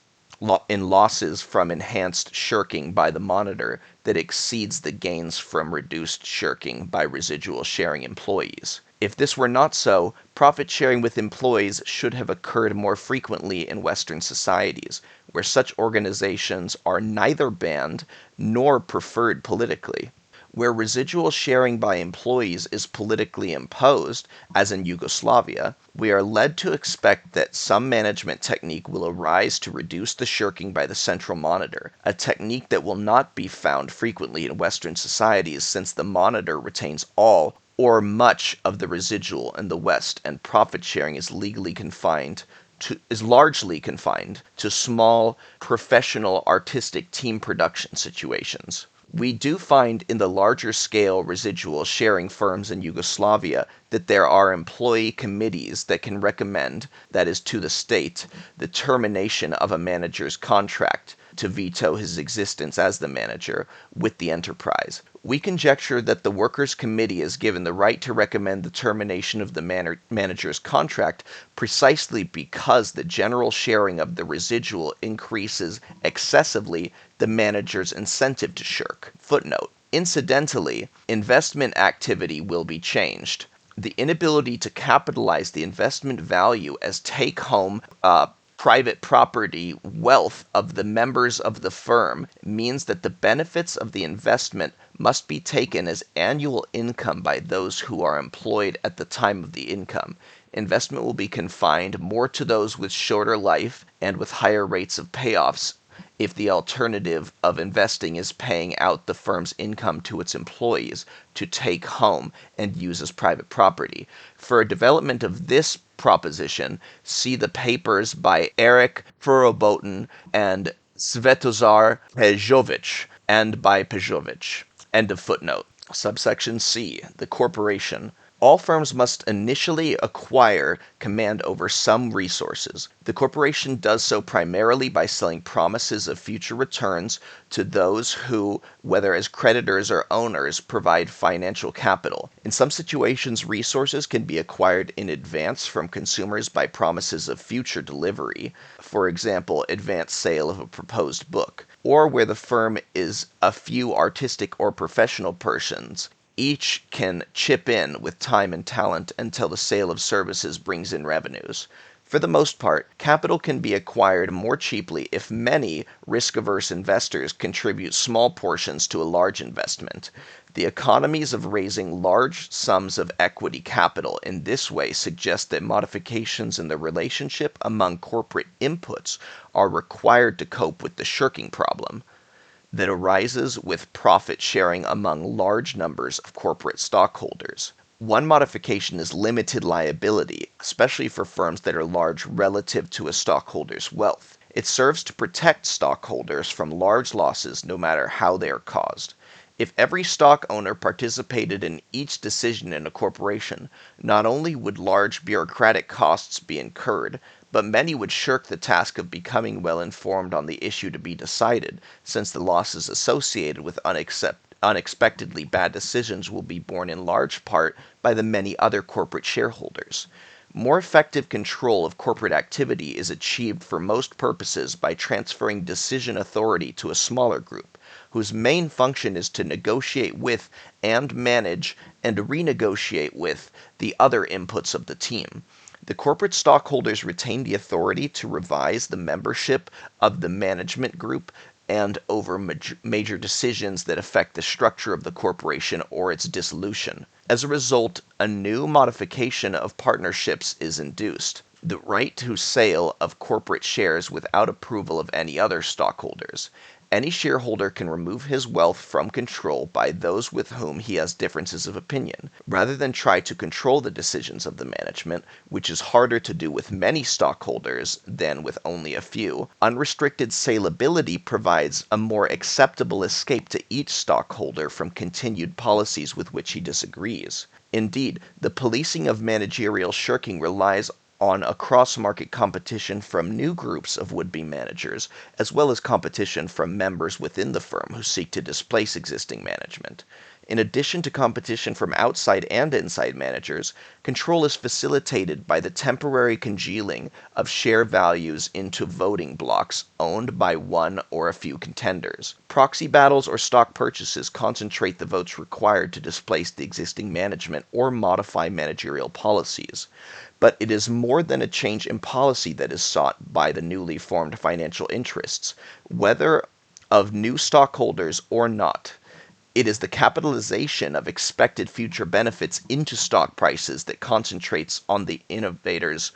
in losses from enhanced shirking by the monitor that exceeds the gains from reduced shirking by residual sharing employees. If this were not so, profit sharing with employees should have occurred more frequently in Western societies, where such organizations are neither banned nor preferred politically. Where residual sharing by employees is politically imposed, as in Yugoslavia, we are led to expect that some management technique will arise to reduce the shirking by the central monitor, a technique that will not be found frequently in Western societies since the monitor retains all or much of the residual in the West, and profit sharing is largely confined to small, professional, artistic team production situations. We do find in the larger scale residual sharing firms in Yugoslavia that there are employee committees that can recommend, that is to the state, the termination of a manager's contract to veto his existence as the manager with the enterprise. We conjecture that the workers' committee is given the right to recommend the termination of the manager's contract precisely because the general sharing of the residual increases excessively the manager's incentive to shirk. Footnote. Incidentally, investment activity will be changed. The inability to capitalize the investment value as take-home private property wealth of the members of the firm means that the benefits of the investment must be taken as annual income by those who are employed at the time of the income. Investment will be confined more to those with shorter life and with higher rates of payoffs if the alternative of investing is paying out the firm's income to its employees to take home and use as private property. For a development of this proposition, see the papers by Eric Furoboten and Svetozar Pejovic, and by Pejovic. End of footnote. Subsection C, the corporation. All firms must initially acquire command over some resources. The corporation does so primarily by selling promises of future returns to those who, whether as creditors or owners, provide financial capital. In some situations, resources can be acquired in advance from consumers by promises of future delivery, for example, advance sale of a proposed book, or where the firm is a few artistic or professional persons. Each can chip in with time and talent until the sale of services brings in revenues. For the most part, capital can be acquired more cheaply if many risk-averse investors contribute small portions to a large investment. The economies of raising large sums of equity capital in this way suggest that modifications in the relationship among corporate inputs are required to cope with the shirking problem that arises with profit sharing among large numbers of corporate stockholders. One modification is limited liability, especially for firms that are large relative to a stockholder's wealth. It serves to protect stockholders from large losses no matter how they are caused. If every stock owner participated in each decision in a corporation, not only would large bureaucratic costs be incurred, but many would shirk the task of becoming well informed on the issue to be decided, since the losses associated with unexpectedly bad decisions will be borne in large part by the many other corporate shareholders. More effective control of corporate activity is achieved for most purposes by transferring decision authority to a smaller group, whose main function is to negotiate with and manage and renegotiate with the other inputs of the team. The corporate stockholders retain the authority to revise the membership of the management group and over major decisions that affect the structure of the corporation or its dissolution. As a result, a new modification of partnerships is induced: the right to sale of corporate shares without approval of any other stockholders. Any shareholder can remove his wealth from control by those with whom he has differences of opinion, rather than try to control the decisions of the management, which is harder to do with many stockholders than with only a few. Unrestricted salability provides a more acceptable escape to each stockholder from continued policies with which he disagrees. Indeed, the policing of managerial shirking relies on a cross-market competition from new groups of would-be managers, as well as competition from members within the firm who seek to displace existing management. In addition to competition from outside and inside managers, control is facilitated by the temporary congealing of share values into voting blocks owned by one or a few contenders. Proxy battles or stock purchases concentrate the votes required to displace the existing management or modify managerial policies. But it is more than a change in policy that is sought by the newly formed financial interests, whether of new stockholders or not. It is the capitalization of expected future benefits into stock prices that concentrates on the innovators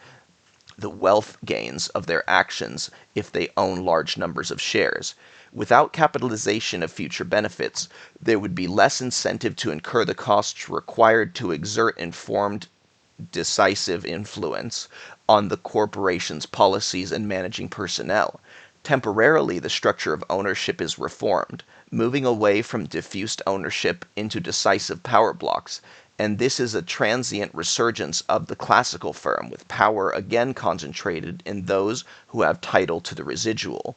the wealth gains of their actions if they own large numbers of shares. Without capitalization of future benefits, there would be less incentive to incur the costs required to exert informed decisive influence on the corporation's policies and managing personnel. Temporarily, the structure of ownership is reformed, moving away from diffused ownership into decisive power blocks, and this is a transient resurgence of the classical firm, with power again concentrated in those who have title to the residual.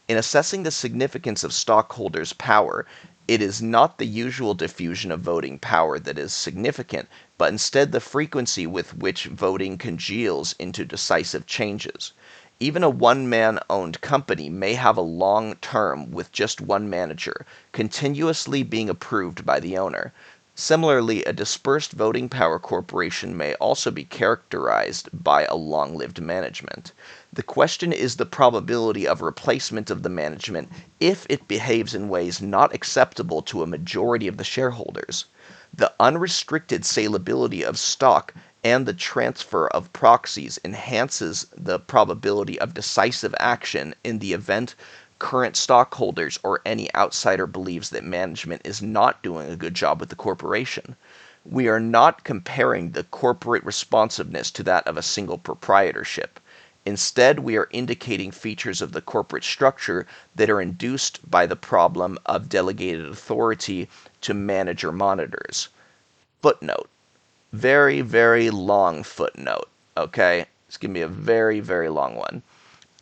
In assessing the significance of stockholders' power, it is not the usual diffusion of voting power that is significant, but instead the frequency with which voting congeals into decisive changes. Even a one-man owned company may have a long term with just one manager, continuously being approved by the owner. Similarly, a dispersed voting power corporation may also be characterized by a long-lived management. The question is the probability of replacement of the management if it behaves in ways not acceptable to a majority of the shareholders. The unrestricted salability of stock and the transfer of proxies enhances the probability of decisive action in the event current stockholders or any outsider believes that management is not doing a good job with the corporation. We are not comparing the corporate responsiveness to that of a single proprietorship. Instead, we are indicating features of the corporate structure that are induced by the problem of delegated authority to manager monitors. Footnote: Very, very long footnote, okay? It's going to be a very, very long one.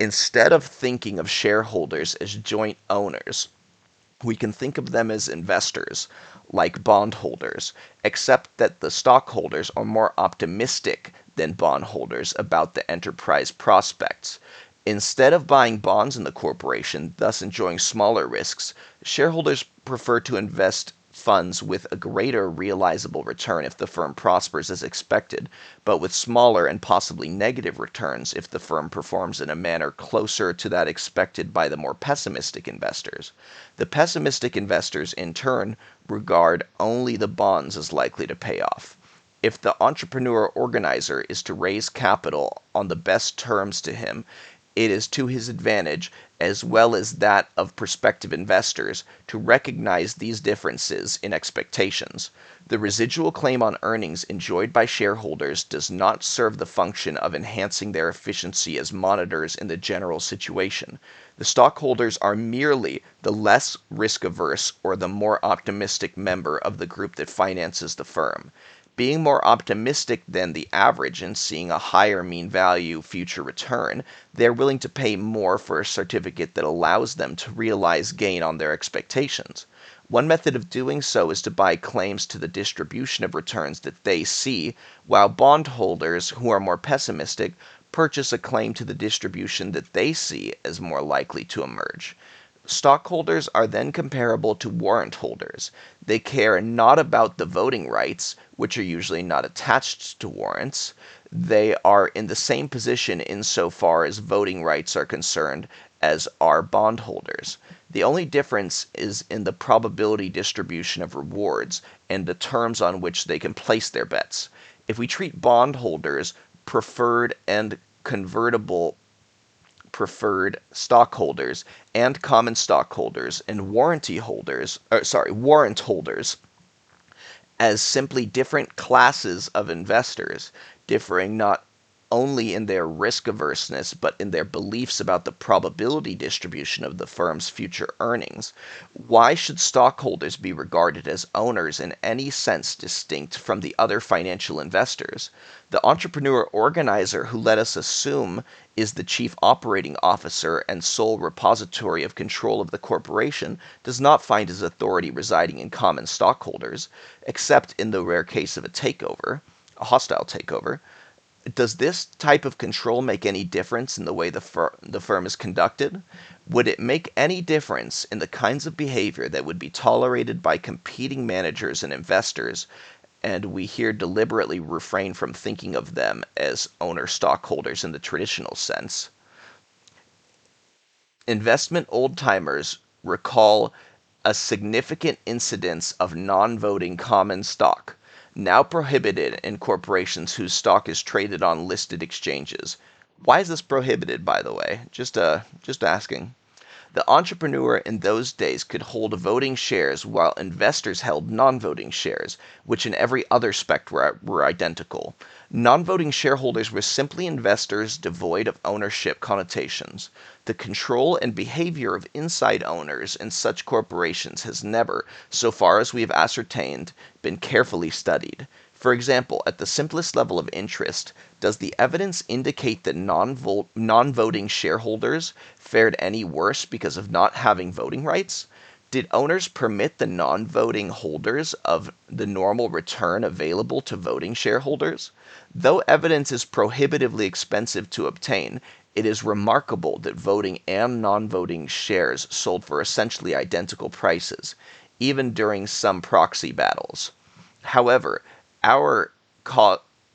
Instead of thinking of shareholders as joint owners, we can think of them as investors, like bondholders, except that the stockholders are more optimistic than bondholders about the enterprise prospects. Instead of buying bonds in the corporation, thus enjoying smaller risks, shareholders prefer to invest funds with a greater realizable return if the firm prospers as expected, but with smaller and possibly negative returns if the firm performs in a manner closer to that expected by the more pessimistic investors. The pessimistic investors, in turn, regard only the bonds as likely to pay off. If the entrepreneur organizer is to raise capital on the best terms to him, it is to his advantage, as well as that of prospective investors, to recognize these differences in expectations. The residual claim on earnings enjoyed by shareholders does not serve the function of enhancing their efficiency as monitors in the general situation. The stockholders are merely the less risk-averse or the more optimistic member of the group that finances the firm. Being more optimistic than the average and seeing a higher mean value future return, they are willing to pay more for a certificate that allows them to realize gain on their expectations. One method of doing so is to buy claims to the distribution of returns that they see, while bondholders, who are more pessimistic, purchase a claim to the distribution that they see as more likely to emerge. Stockholders are then comparable to warrant holders. They care not about the voting rights, which are usually not attached to warrants. They are in the same position insofar as voting rights are concerned as are bondholders. The only difference is in the probability distribution of rewards and the terms on which they can place their bets. If we treat bondholders, preferred and convertible preferred stockholders and common stockholders and warrant holders as simply different classes of investors, differing not only in their risk averseness, but in their beliefs about the probability distribution of the firm's future earnings. Why should stockholders be regarded as owners in any sense distinct from the other financial investors? The entrepreneur organizer who let us assume is the chief operating officer and sole repository of control of the corporation does not find his authority residing in common stockholders, except in the rare case of a hostile takeover. Does this type of control make any difference in the way the firm is conducted? Would it make any difference in the kinds of behavior that would be tolerated by competing managers and investors? And we here deliberately refrain from thinking of them as owner stockholders in the traditional sense. Investment old-timers recall a significant incidence of non-voting common stock, now prohibited in corporations whose stock is traded on listed exchanges. Why is this prohibited, by the way? Just asking. The entrepreneur in those days could hold voting shares while investors held non-voting shares, which in every other respect were identical. Non-voting shareholders were simply investors devoid of ownership connotations. The control and behavior of inside owners in such corporations has never, so far as we have ascertained, been carefully studied. For example, at the simplest level of interest, does the evidence indicate that non-voting shareholders fared any worse because of not having voting rights? Did owners permit the non-voting holders of the normal return available to voting shareholders? Though evidence is prohibitively expensive to obtain, it is remarkable that voting and non-voting shares sold for essentially identical prices, even during some proxy battles. However, our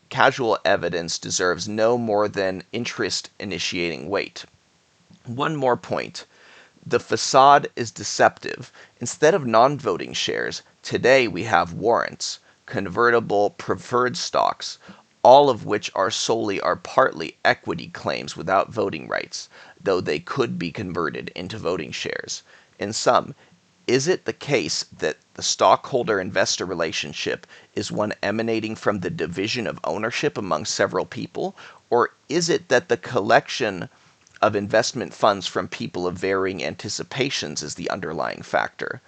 casual evidence deserves no more than interest-initiating weight. One more point. The facade is deceptive. Instead of non-voting shares, today we have warrants, convertible preferred stocks, all of which are solely or partly equity claims without voting rights, though they could be converted into voting shares. In sum, is it the case that the stockholder-investor relationship is one emanating from the division of ownership among several people, or is it that the collection of investment funds from people of varying anticipations is the underlying factor?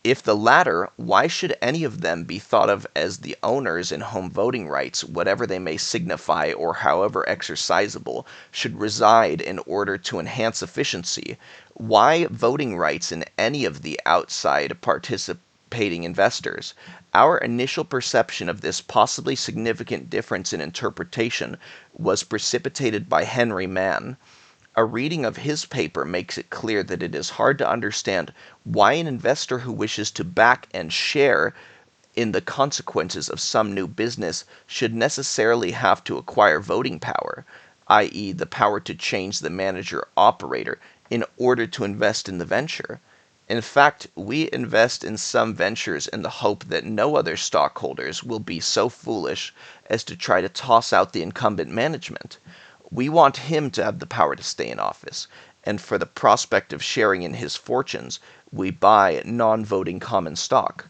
If the latter, why should any of them be thought of as the owners in home voting rights, whatever they may signify or however exercisable, should reside in order to enhance efficiency? Why voting rights in any of the outside participating investors? Our initial perception of this possibly significant difference in interpretation was precipitated by Henry Mann. A reading of his paper makes it clear that it is hard to understand why an investor who wishes to back and share in the consequences of some new business should necessarily have to acquire voting power, i.e., the power to change the manager operator, in order to invest in the venture. In fact, we invest in some ventures in the hope that no other stockholders will be so foolish as to try to toss out the incumbent management. We want him to have the power to stay in office, and for the prospect of sharing in his fortunes, we buy non-voting common stock.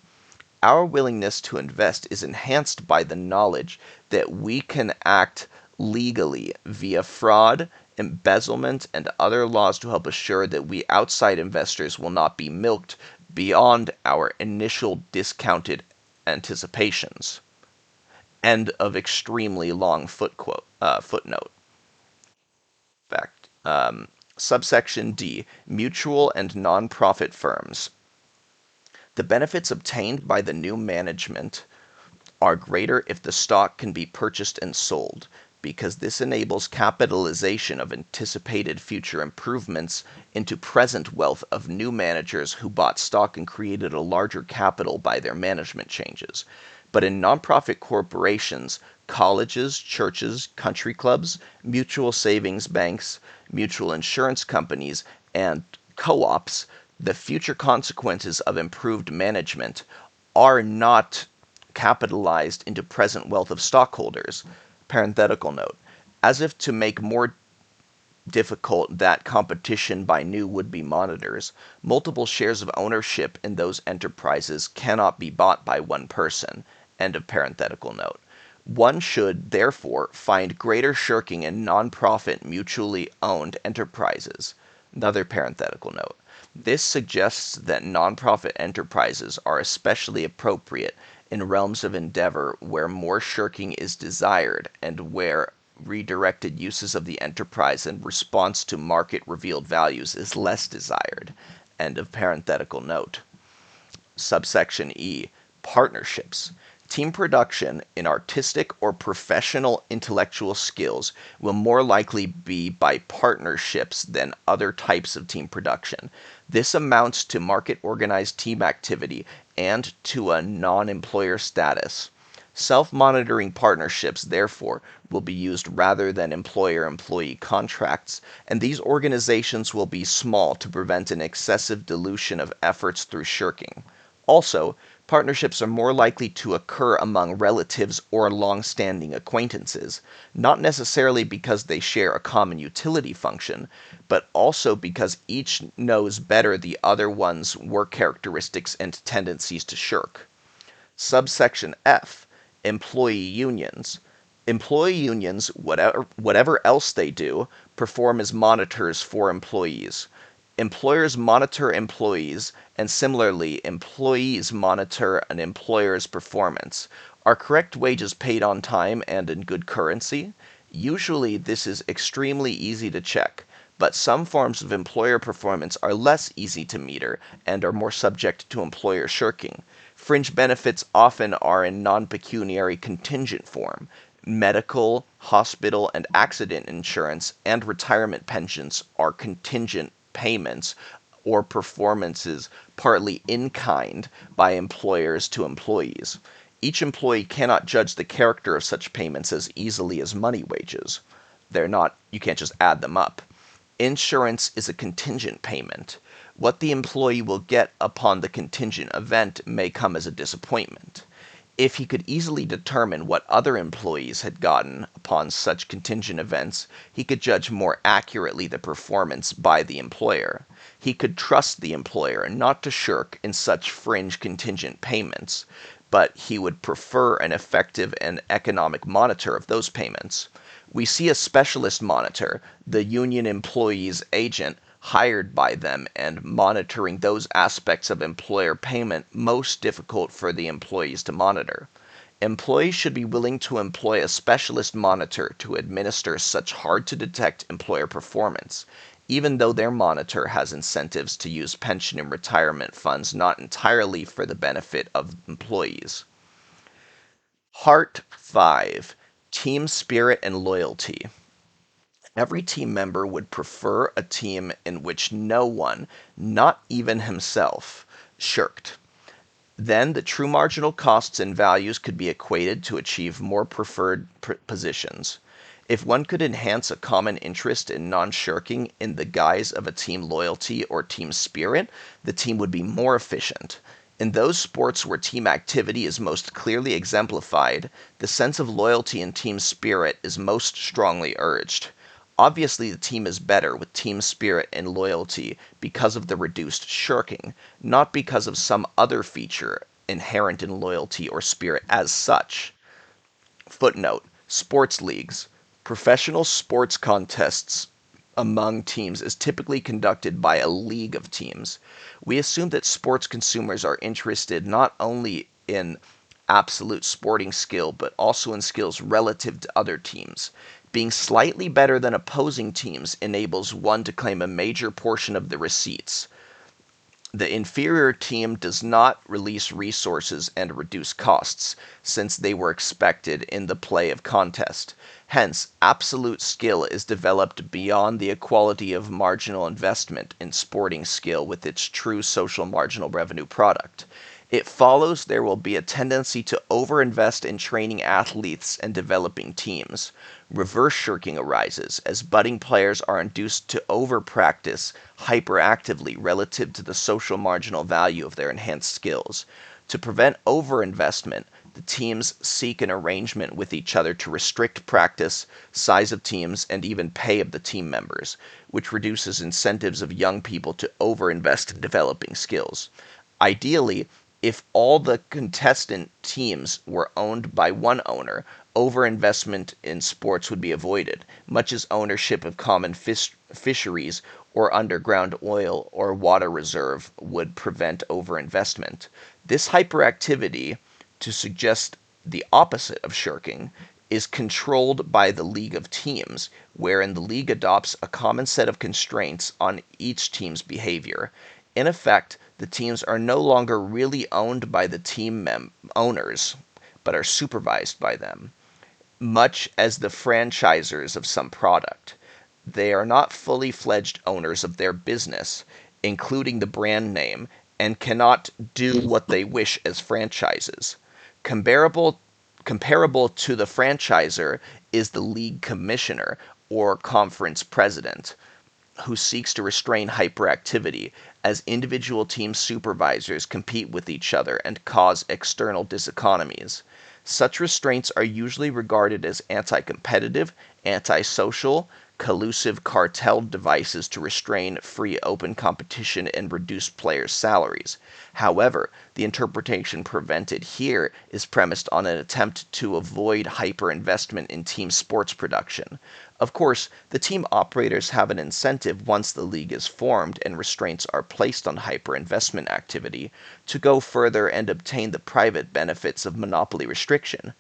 Our willingness to invest is enhanced by the knowledge that we can act legally via fraud, embezzlement, and other laws to help assure that we outside investors will not be milked beyond our initial discounted anticipations. End of extremely long footnote. Fact. Subsection D, mutual and nonprofit firms. The benefits obtained by the new management are greater if the stock can be purchased and sold, because this enables capitalization of anticipated future improvements into present wealth of new managers who bought stock and created a larger capital by their management changes. But in nonprofit corporations, colleges, churches, country clubs, mutual savings banks, mutual insurance companies, and co-ops, the future consequences of improved management are not capitalized into present wealth of stockholders. Parenthetical note. As if to make more difficult that competition by new would-be monitors, multiple shares of ownership in those enterprises cannot be bought by one person. End of parenthetical note. One should, therefore, find greater shirking in non-profit mutually owned enterprises. Another parenthetical note. This suggests that non-profit enterprises are especially appropriate in realms of endeavor where more shirking is desired and where redirected uses of the enterprise in response to market-revealed values is less desired. End of parenthetical note. Subsection E, partnerships. Team production in artistic or professional intellectual skills will more likely be by partnerships than other types of team production. This amounts to market-organized team activity and to a non-employer status. Self-monitoring partnerships, therefore, will be used rather than employer-employee contracts, and these organizations will be small to prevent an excessive dilution of efforts through shirking. Also, partnerships are more likely to occur among relatives or long-standing acquaintances, not necessarily because they share a common utility function, but also because each knows better the other one's work characteristics and tendencies to shirk. Subsection F, employee unions. Employee unions, whatever else they do, perform as monitors for employees. Employers monitor employees, and similarly, employees monitor an employer's performance. Are correct wages paid on time and in good currency? Usually, this is extremely easy to check, but some forms of employer performance are less easy to meter and are more subject to employer shirking. Fringe benefits often are in non-pecuniary contingent form. Medical, hospital, and accident insurance and retirement pensions are contingent payments or performances partly in kind by employers to employees. Each employee cannot judge the character of such payments as easily as money wages. You can't just add them up. Insurance is a contingent payment. What the employee will get upon the contingent event may come as a disappointment. If he could easily determine what other employees had gotten upon such contingent events, he could judge more accurately the performance by the employer. He could trust the employer not to shirk in such fringe contingent payments, but he would prefer an effective and economic monitor of those payments. We see a specialist monitor, the union employee's agent, hired by them and monitoring those aspects of employer payment most difficult for the employees to monitor. Employees should be willing to employ a specialist monitor to administer such hard-to-detect employer performance, even though their monitor has incentives to use pension and retirement funds not entirely for the benefit of employees. Part 5. Team Spirit and Loyalty. Every team member would prefer a team in which no one, not even himself, shirked. Then the true marginal costs and values could be equated to achieve more preferred positions. If one could enhance a common interest in non-shirking in the guise of a team loyalty or team spirit, the team would be more efficient. In those sports where team activity is most clearly exemplified, the sense of loyalty and team spirit is most strongly urged. Obviously, the team is better with team spirit and loyalty because of the reduced shirking, not because of some other feature inherent in loyalty or spirit as such. Footnote: Sports leagues. Professional sports contests among teams is typically conducted by a league of teams. We assume that sports consumers are interested not only in absolute sporting skill, but also in skills relative to other teams. Being slightly better than opposing teams enables one to claim a major portion of the receipts. The inferior team does not release resources and reduce costs, since they were expected in the play of contest. Hence, absolute skill is developed beyond the equality of marginal investment in sporting skill with its true social marginal revenue product. It follows there will be a tendency to overinvest in training athletes and developing teams. Reverse shirking arises as budding players are induced to over-practice hyperactively relative to the social marginal value of their enhanced skills. To prevent overinvestment, the teams seek an arrangement with each other to restrict practice, size of teams, and even pay of the team members, which reduces incentives of young people to overinvest in developing skills. Ideally, if all the contestant teams were owned by one owner, overinvestment in sports would be avoided, much as ownership of common fisheries or underground oil or water reserve would prevent overinvestment. This hyperactivity, to suggest the opposite of shirking, is controlled by the league of teams, wherein the league adopts a common set of constraints on each team's behavior. In effect, the teams are no longer really owned by the team owners, but are supervised by them, much as the franchisors of some product. They are not fully fledged owners of their business, including the brand name, and cannot do what they wish as franchises. Comparable to the franchisor is the league commissioner or conference president, who seeks to restrain hyperactivity as individual team supervisors compete with each other and cause external diseconomies. Such restraints are usually regarded as anti-competitive, antisocial, collusive cartel devices to restrain free open competition and reduce players' salaries. However, the interpretation presented here is premised on an attempt to avoid hyperinvestment in team sports production. Of course, the team operators have an incentive once the league is formed and restraints are placed on hyperinvestment activity to go further and obtain the private benefits of monopoly restriction.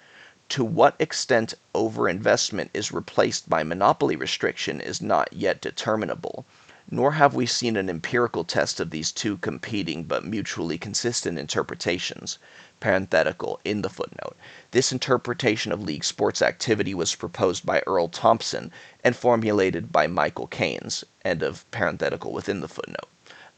To what extent overinvestment is replaced by monopoly restriction is not yet determinable, nor have we seen an empirical test of these two competing but mutually consistent interpretations. Parenthetical in the footnote. This interpretation of league sports activity was proposed by Earl Thompson and formulated by Michael Keynes. End of parenthetical within the footnote.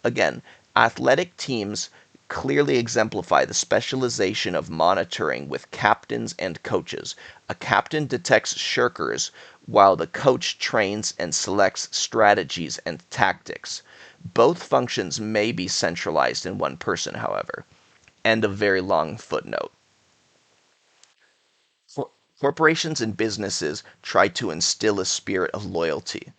Again, athletic teams clearly exemplify the specialization of monitoring with captains and coaches. A captain detects shirkers, while the coach trains and selects strategies and tactics. Both functions may be centralized in one person, however. End of very long footnote. Corporations and businesses try to instill a spirit of loyalty.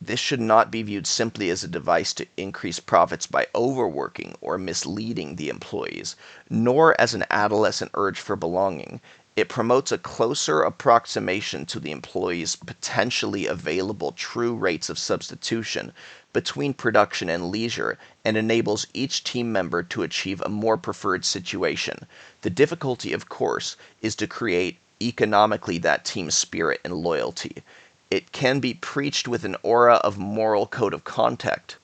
This should not be viewed simply as a device to increase profits by overworking or misleading the employees, nor as an adolescent urge for belonging. It promotes a closer approximation to the employee's potentially available true rates of substitution between production and leisure, and enables each team member to achieve a more preferred situation. The difficulty, of course, is to create economically that team spirit and loyalty. It can be preached with an aura of moral code of conduct,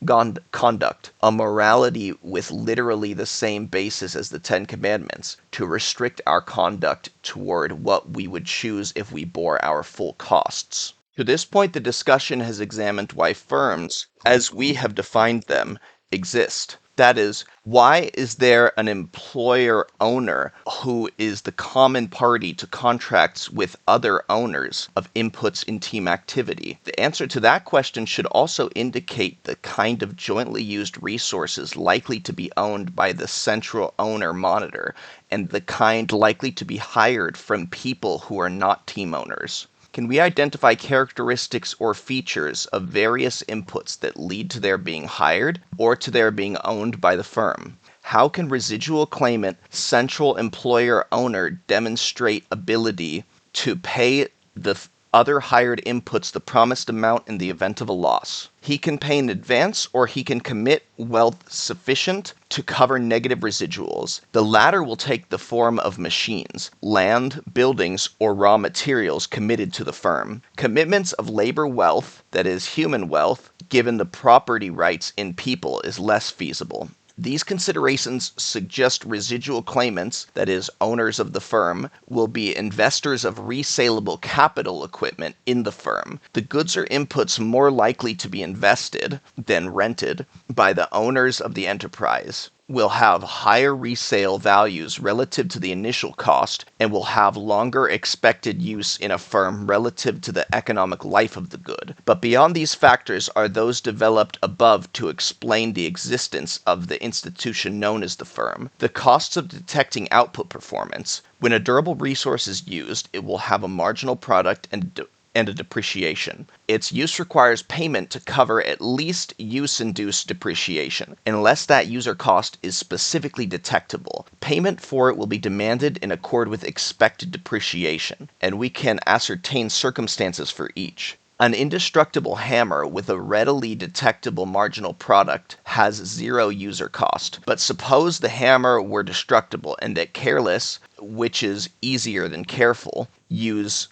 a morality with literally the same basis as the Ten Commandments, to restrict our conduct toward what we would choose if we bore our full costs. To this point, the discussion has examined why firms, as we have defined them, exist. That is, why is there an employer-owner who is the common party to contracts with other owners of inputs in team activity? The answer to that question should also indicate the kind of jointly used resources likely to be owned by the central owner monitor, and the kind likely to be hired from people who are not team owners. Can we identify characteristics or features of various inputs that lead to their being hired or to their being owned by the firm? How can residual claimant central employer owner demonstrate ability to pay the other hired inputs the promised amount in the event of a loss? He can pay in advance, or he can commit wealth sufficient to cover negative residuals. The latter will take the form of machines, land, buildings, or raw materials committed to the firm. Commitments of labor wealth, that is, human wealth, given the property rights in people, is less feasible. These considerations suggest residual claimants, that is, owners of the firm, will be investors of resaleable capital equipment in the firm. The goods or inputs more likely to be invested than rented by the owners of the enterprise will have higher resale values relative to the initial cost and will have longer expected use in a firm relative to the economic life of the good. But beyond these factors are those developed above to explain the existence of the institution known as the firm. The costs of detecting output performance. When a durable resource is used, it will have a marginal product and a depreciation. Its use requires payment to cover at least use-induced depreciation, unless that user cost is specifically detectable. Payment for it will be demanded in accord with expected depreciation, and we can ascertain circumstances for each. An indestructible hammer with a readily detectable marginal product has zero user cost. But suppose the hammer were destructible and that careless, which is easier than careful, use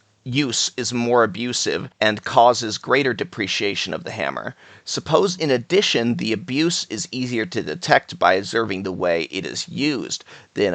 is more abusive and causes greater depreciation of the hammer. Suppose in addition the abuse is easier to detect by observing the way it is used than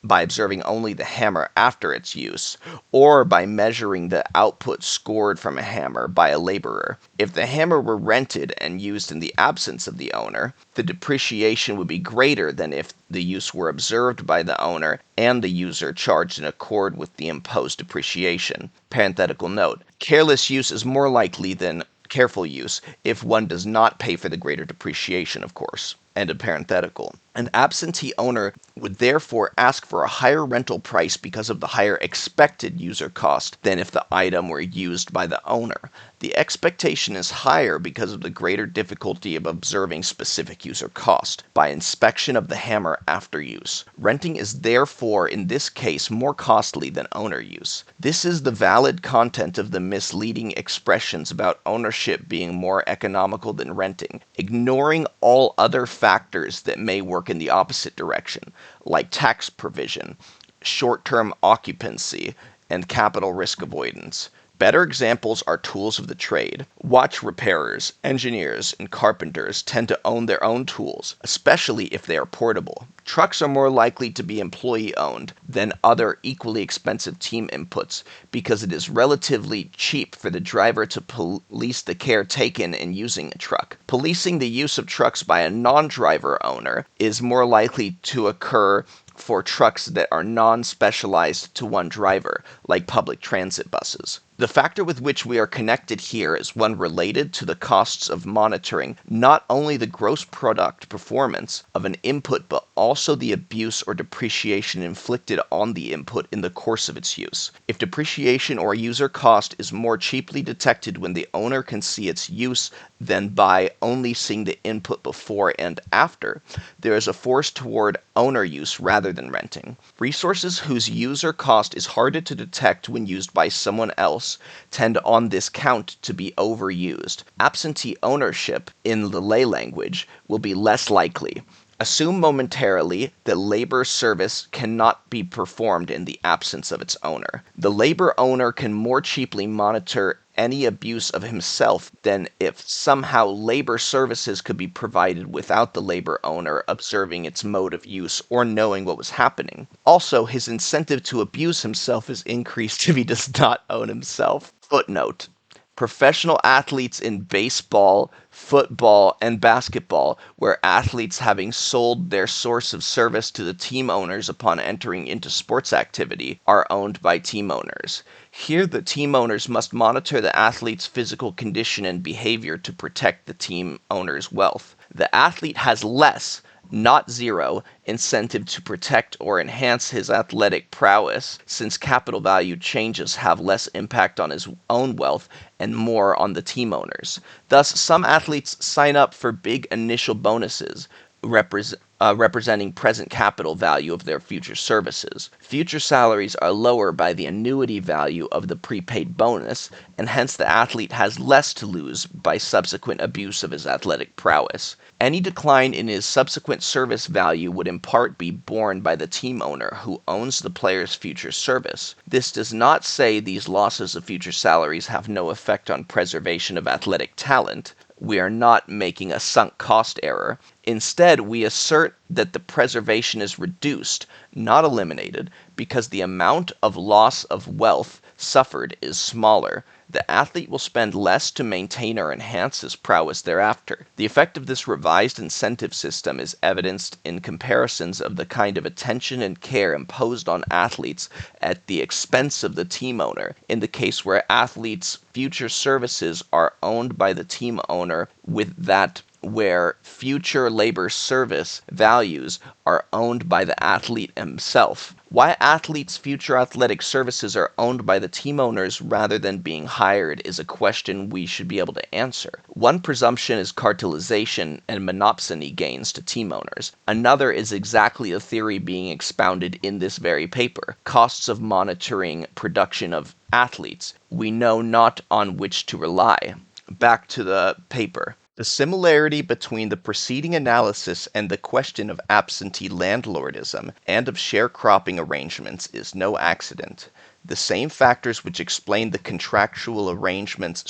by observing only the hammer after its use, or by measuring the output scored from a hammer by a laborer. If the hammer were rented and used in the absence of the owner, the depreciation would be greater than if the use were observed by the owner and the user charged in accord with the imposed depreciation. Parenthetical note: careless use is more likely than careful use if one does not pay for the greater depreciation, of course. End of parenthetical. An absentee owner would therefore ask for a higher rental price because of the higher expected user cost than if the item were used by the owner. The expectation is higher because of the greater difficulty of observing specific user cost by inspection of the hammer after use. Renting is therefore in this case more costly than owner use. This is the valid content of the misleading expressions about ownership being more economical than renting, ignoring all other factors that may work in the opposite direction, like tax provision, short-term occupancy, and capital risk avoidance. Better examples are tools of the trade. Watch repairers, engineers, and carpenters tend to own their own tools, especially if they are portable. Trucks are more likely to be employee-owned than other equally expensive team inputs because it is relatively cheap for the driver to police the care taken in using a truck. Policing the use of trucks by a non-driver owner is more likely to occur for trucks that are non-specialized to one driver, like public transit buses. The factor with which we are connected here is one related to the costs of monitoring not only the gross product performance of an input, but also the abuse or depreciation inflicted on the input in the course of its use. If depreciation or user cost is more cheaply detected when the owner can see its use than by only seeing the input before and after, there is a force toward owner use rather than renting. Resources whose user cost is harder to detect when used by someone else tend on this count to be overused. Absentee ownership, in the lay language, will be less likely. Assume momentarily that labor service cannot be performed in the absence of its owner. The labor owner can more cheaply monitor any abuse of himself than if somehow labor services could be provided without the labor owner observing its mode of use or knowing what was happening. Also, his incentive to abuse himself is increased if he does not own himself. Footnote. Professional athletes in baseball, football, and basketball, where athletes having sold their source of service to the team owners upon entering into sports activity, are owned by team owners. Here the team owners must monitor the athlete's physical condition and behavior to protect the team owner's wealth. The athlete has less, not zero, incentive to protect or enhance his athletic prowess, since capital value changes have less impact on his own wealth and more on the team owners. Thus, some athletes sign up for big initial bonuses, representing present capital value of their future services. Future salaries are lower by the annuity value of the prepaid bonus, and hence the athlete has less to lose by subsequent abuse of his athletic prowess. Any decline in his subsequent service value would in part be borne by the team owner who owns the player's future service. This does not say these losses of future salaries have no effect on preservation of athletic talent. We are not making a sunk cost error. Instead, we assert that the preservation is reduced, not eliminated, because the amount of loss of wealth suffered is smaller. The athlete will spend less to maintain or enhance his prowess thereafter. The effect of this revised incentive system is evidenced in comparisons of the kind of attention and care imposed on athletes at the expense of the team owner, in the case where athletes' future services are owned by the team owner, with that where future labor service values are owned by the athlete himself. Why athletes' future athletic services are owned by the team owners rather than being hired is a question we should be able to answer. One presumption is cartelization and monopsony gains to team owners. Another is exactly the theory being expounded in this very paper, costs of monitoring production of athletes. We know not on which to rely. Back to the paper. The similarity between the preceding analysis and the question of absentee landlordism and of sharecropping arrangements is no accident. The same factors which explain the contractual arrangements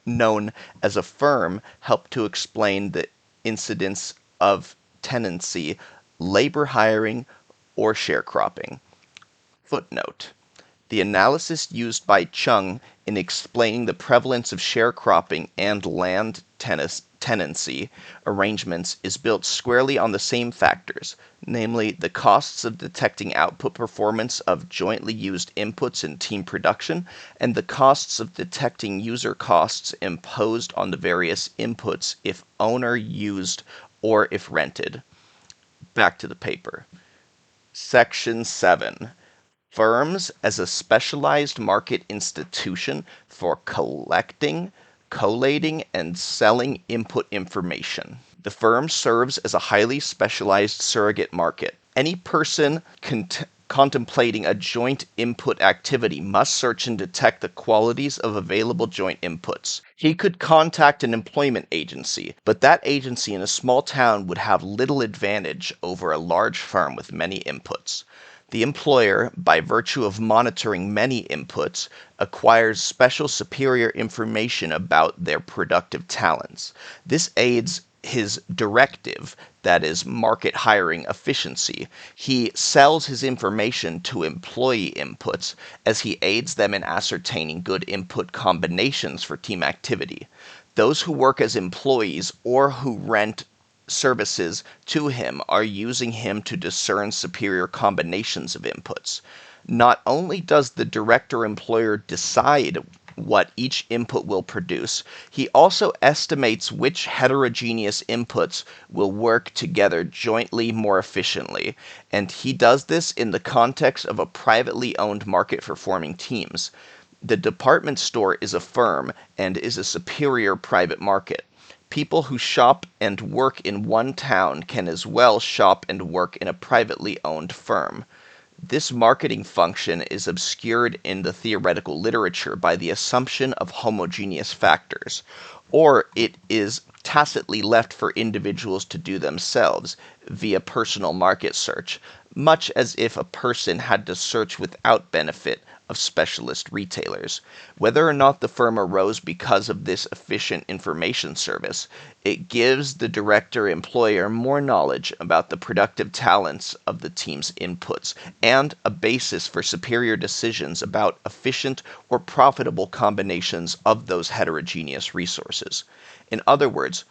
known as a firm help to explain the incidence of tenancy, labor hiring, or sharecropping. Footnote. The analysis used by Chung in explaining the prevalence of sharecropping and land tenancy arrangements is built squarely on the same factors, namely the costs of detecting output performance of jointly used inputs in team production and the costs of detecting user costs imposed on the various inputs if owner used or if rented. Back to the paper. Section 7. Firms as a specialized market institution for collecting, collating, and selling input information. The firm serves as a highly specialized surrogate market. Any person contemplating a joint input activity must search and detect the qualities of available joint inputs. He could contact an employment agency, but that agency in a small town would have little advantage over a large firm with many inputs. The employer, by virtue of monitoring many inputs, acquires special superior information about their productive talents. This aids his directive, that is, market hiring efficiency. He sells his information to employee inputs as he aids them in ascertaining good input combinations for team activity. Those who work as employees or who rent services to him are using him to discern superior combinations of inputs. Not only does the director-employer decide what each input will produce, he also estimates which heterogeneous inputs will work together jointly more efficiently, and he does this in the context of a privately owned market for forming teams. The department store is a firm and is a superior private market. People who shop and work in one town can as well shop and work in a privately owned firm. This marketing function is obscured in the theoretical literature by the assumption of homogeneous factors, or it is tacitly left for individuals to do themselves via personal market search, much as if a person had to search without benefit of specialist retailers. Whether or not the firm arose because of this efficient information service, it gives the director-employer more knowledge about the productive talents of the team's inputs and a basis for superior decisions about efficient or profitable combinations of those heterogeneous resources. In other words,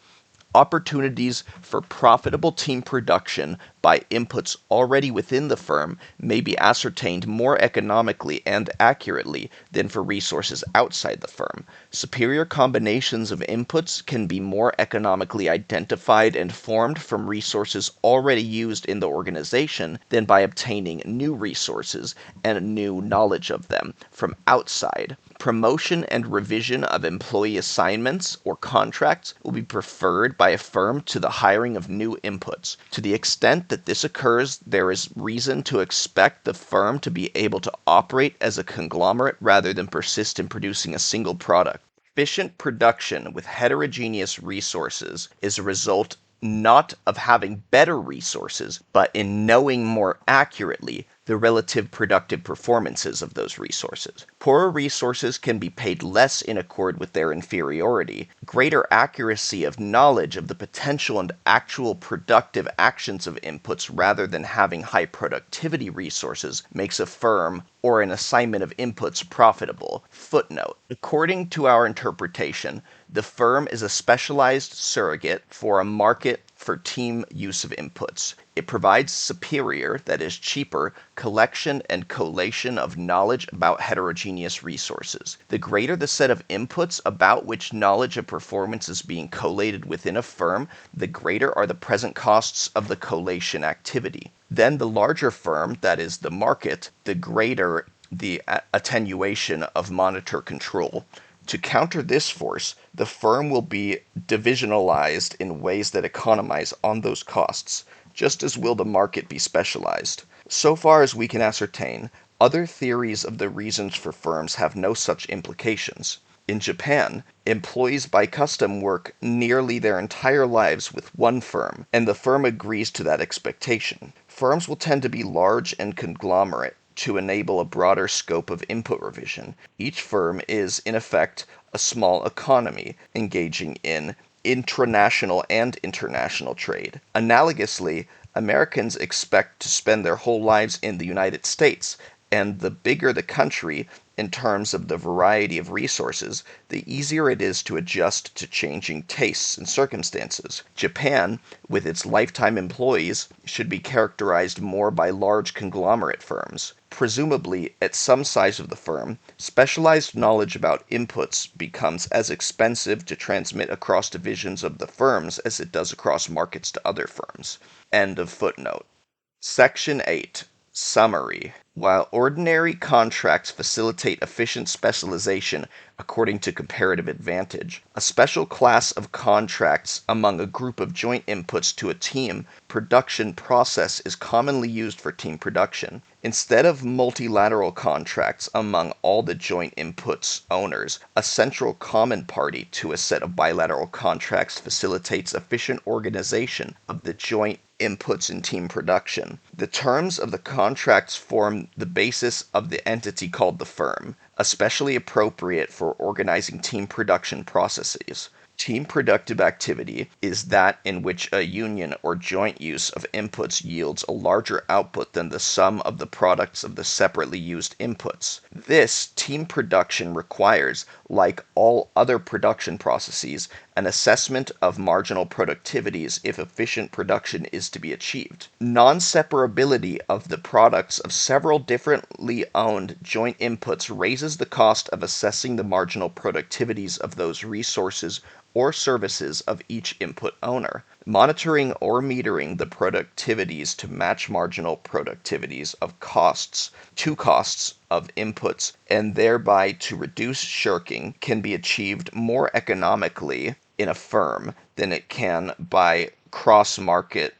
opportunities for profitable team production by inputs already within the firm may be ascertained more economically and accurately than for resources outside the firm. Superior combinations of inputs can be more economically identified and formed from resources already used in the organization than by obtaining new resources and new knowledge of them from outside. Promotion and revision of employee assignments or contracts will be preferred by a firm to the hiring of new inputs. To the extent that this occurs, there is reason to expect the firm to be able to operate as a conglomerate rather than persist in producing a single product. Efficient production with heterogeneous resources is a result not of having better resources, but in knowing more accurately the relative productive performances of those resources. Poorer resources can be paid less in accord with their inferiority. Greater accuracy of knowledge of the potential and actual productive actions of inputs rather than having high productivity resources makes a firm or an assignment of inputs profitable. Footnote. According to our interpretation, the firm is a specialized surrogate for a market for team use of inputs. It provides superior, that is cheaper, collection and collation of knowledge about heterogeneous resources. The greater the set of inputs about which knowledge of performance is being collated within a firm, the greater are the present costs of the collation activity. Then the larger firm, that is the market, the greater the attenuation of monitor control. To counter this force, the firm will be divisionalized in ways that economize on those costs, just as will the market be specialized. So far as we can ascertain, other theories of the reasons for firms have no such implications. In Japan, employees by custom work nearly their entire lives with one firm, and the firm agrees to that expectation. Firms will tend to be large and conglomerate to enable a broader scope of input revision. Each firm is, in effect, a small economy engaging in intranational and international trade. Analogously, Americans expect to spend their whole lives in the United States, and the bigger the country in terms of the variety of resources, the easier it is to adjust to changing tastes and circumstances. Japan, with its lifetime employees, should be characterized more by large conglomerate firms. Presumably, at some size of the firm, specialized knowledge about inputs becomes as expensive to transmit across divisions of the firms as it does across markets to other firms. End of footnote. Section 8. Summary. While ordinary contracts facilitate efficient specialization according to comparative advantage, a special class of contracts among a group of joint inputs to a team production process is commonly used for team production. Instead of multilateral contracts among all the joint inputs owners, a central common party to a set of bilateral contracts facilitates efficient organization of the joint inputs in team production. The terms of the contracts form the basis of the entity called the firm, especially appropriate for organizing team production processes. Team productive activity is that in which a union or joint use of inputs yields a larger output than the sum of the products of the separately used inputs. This team production requires, like all other production processes, an assessment of marginal productivities if efficient production is to be achieved. Non-separability of the products of several differently owned joint inputs raises the cost of assessing the marginal productivities of those resources or services of each input owner. Monitoring or metering the productivities to match marginal productivities of costs of inputs, and thereby to reduce shirking, can be achieved more economically in a firm than it can by cross-market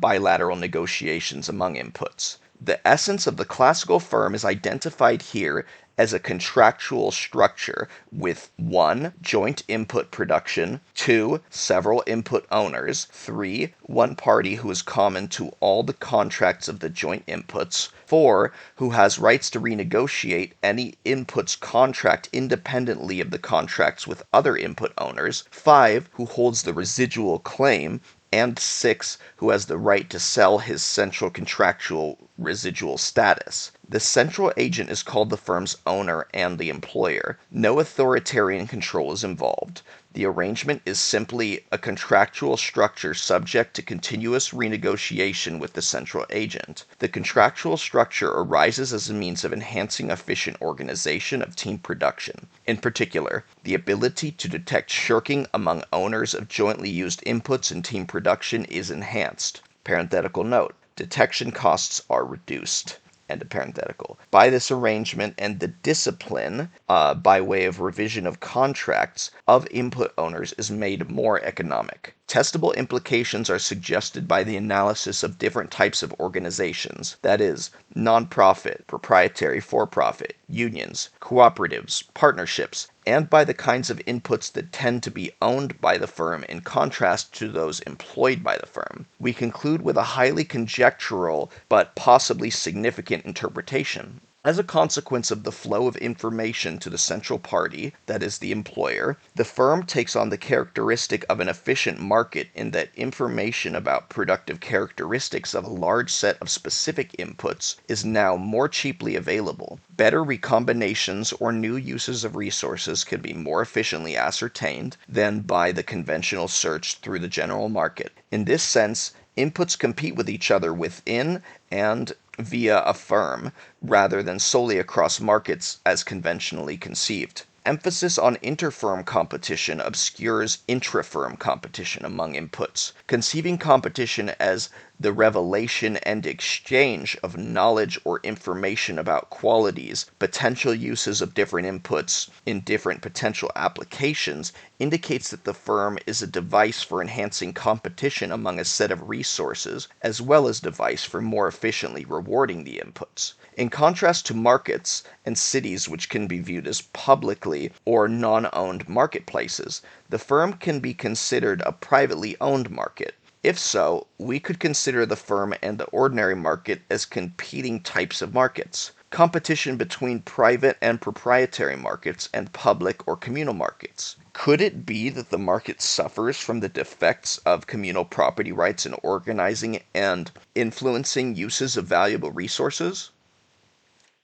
bilateral negotiations among inputs. The essence of the classical firm is identified here as a contractual structure with 1. Joint input production, 2. Several input owners, 3. One party who is common to all the contracts of the joint inputs, 4. Who has rights to renegotiate any input's contract independently of the contracts with other input owners, 5. Who holds the residual claim, and 6. Who has the right to sell his central contractual residual status. The central agent is called the firm's owner and the employer. No authoritarian control is involved. The arrangement is simply a contractual structure subject to continuous renegotiation with the central agent. The contractual structure arises as a means of enhancing efficient organization of team production. In particular, the ability to detect shirking among owners of jointly used inputs in team production is enhanced. Parenthetical note: detection costs are reduced. End of parenthetical. By this arrangement and the discipline, by way of revision of contracts of input owners, is made more economic. Testable implications are suggested by the analysis of different types of organizations, that is, non-profit, proprietary for-profit, unions, cooperatives, partnerships, and by the kinds of inputs that tend to be owned by the firm in contrast to those employed by the firm. We conclude with a highly conjectural but possibly significant interpretation. As a consequence of the flow of information to the central party, that is the employer, the firm takes on the characteristic of an efficient market in that information about productive characteristics of a large set of specific inputs is now more cheaply available. Better recombinations or new uses of resources can be more efficiently ascertained than by the conventional search through the general market. In this sense, inputs compete with each other within and via a firm, rather than solely across markets as conventionally conceived. Emphasis on inter-firm competition obscures intra-firm competition among inputs. Conceiving competition as the revelation and exchange of knowledge or information about qualities, potential uses of different inputs in different potential applications, indicates that the firm is a device for enhancing competition among a set of resources, as well as a device for more efficiently rewarding the inputs. In contrast to markets and cities, which can be viewed as publicly or non-owned marketplaces, the firm can be considered a privately owned market. If so, we could consider the firm and the ordinary market as competing types of markets. Competition between private and proprietary markets and public or communal markets. Could it be that the market suffers from the defects of communal property rights in organizing and influencing uses of valuable resources?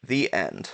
The end.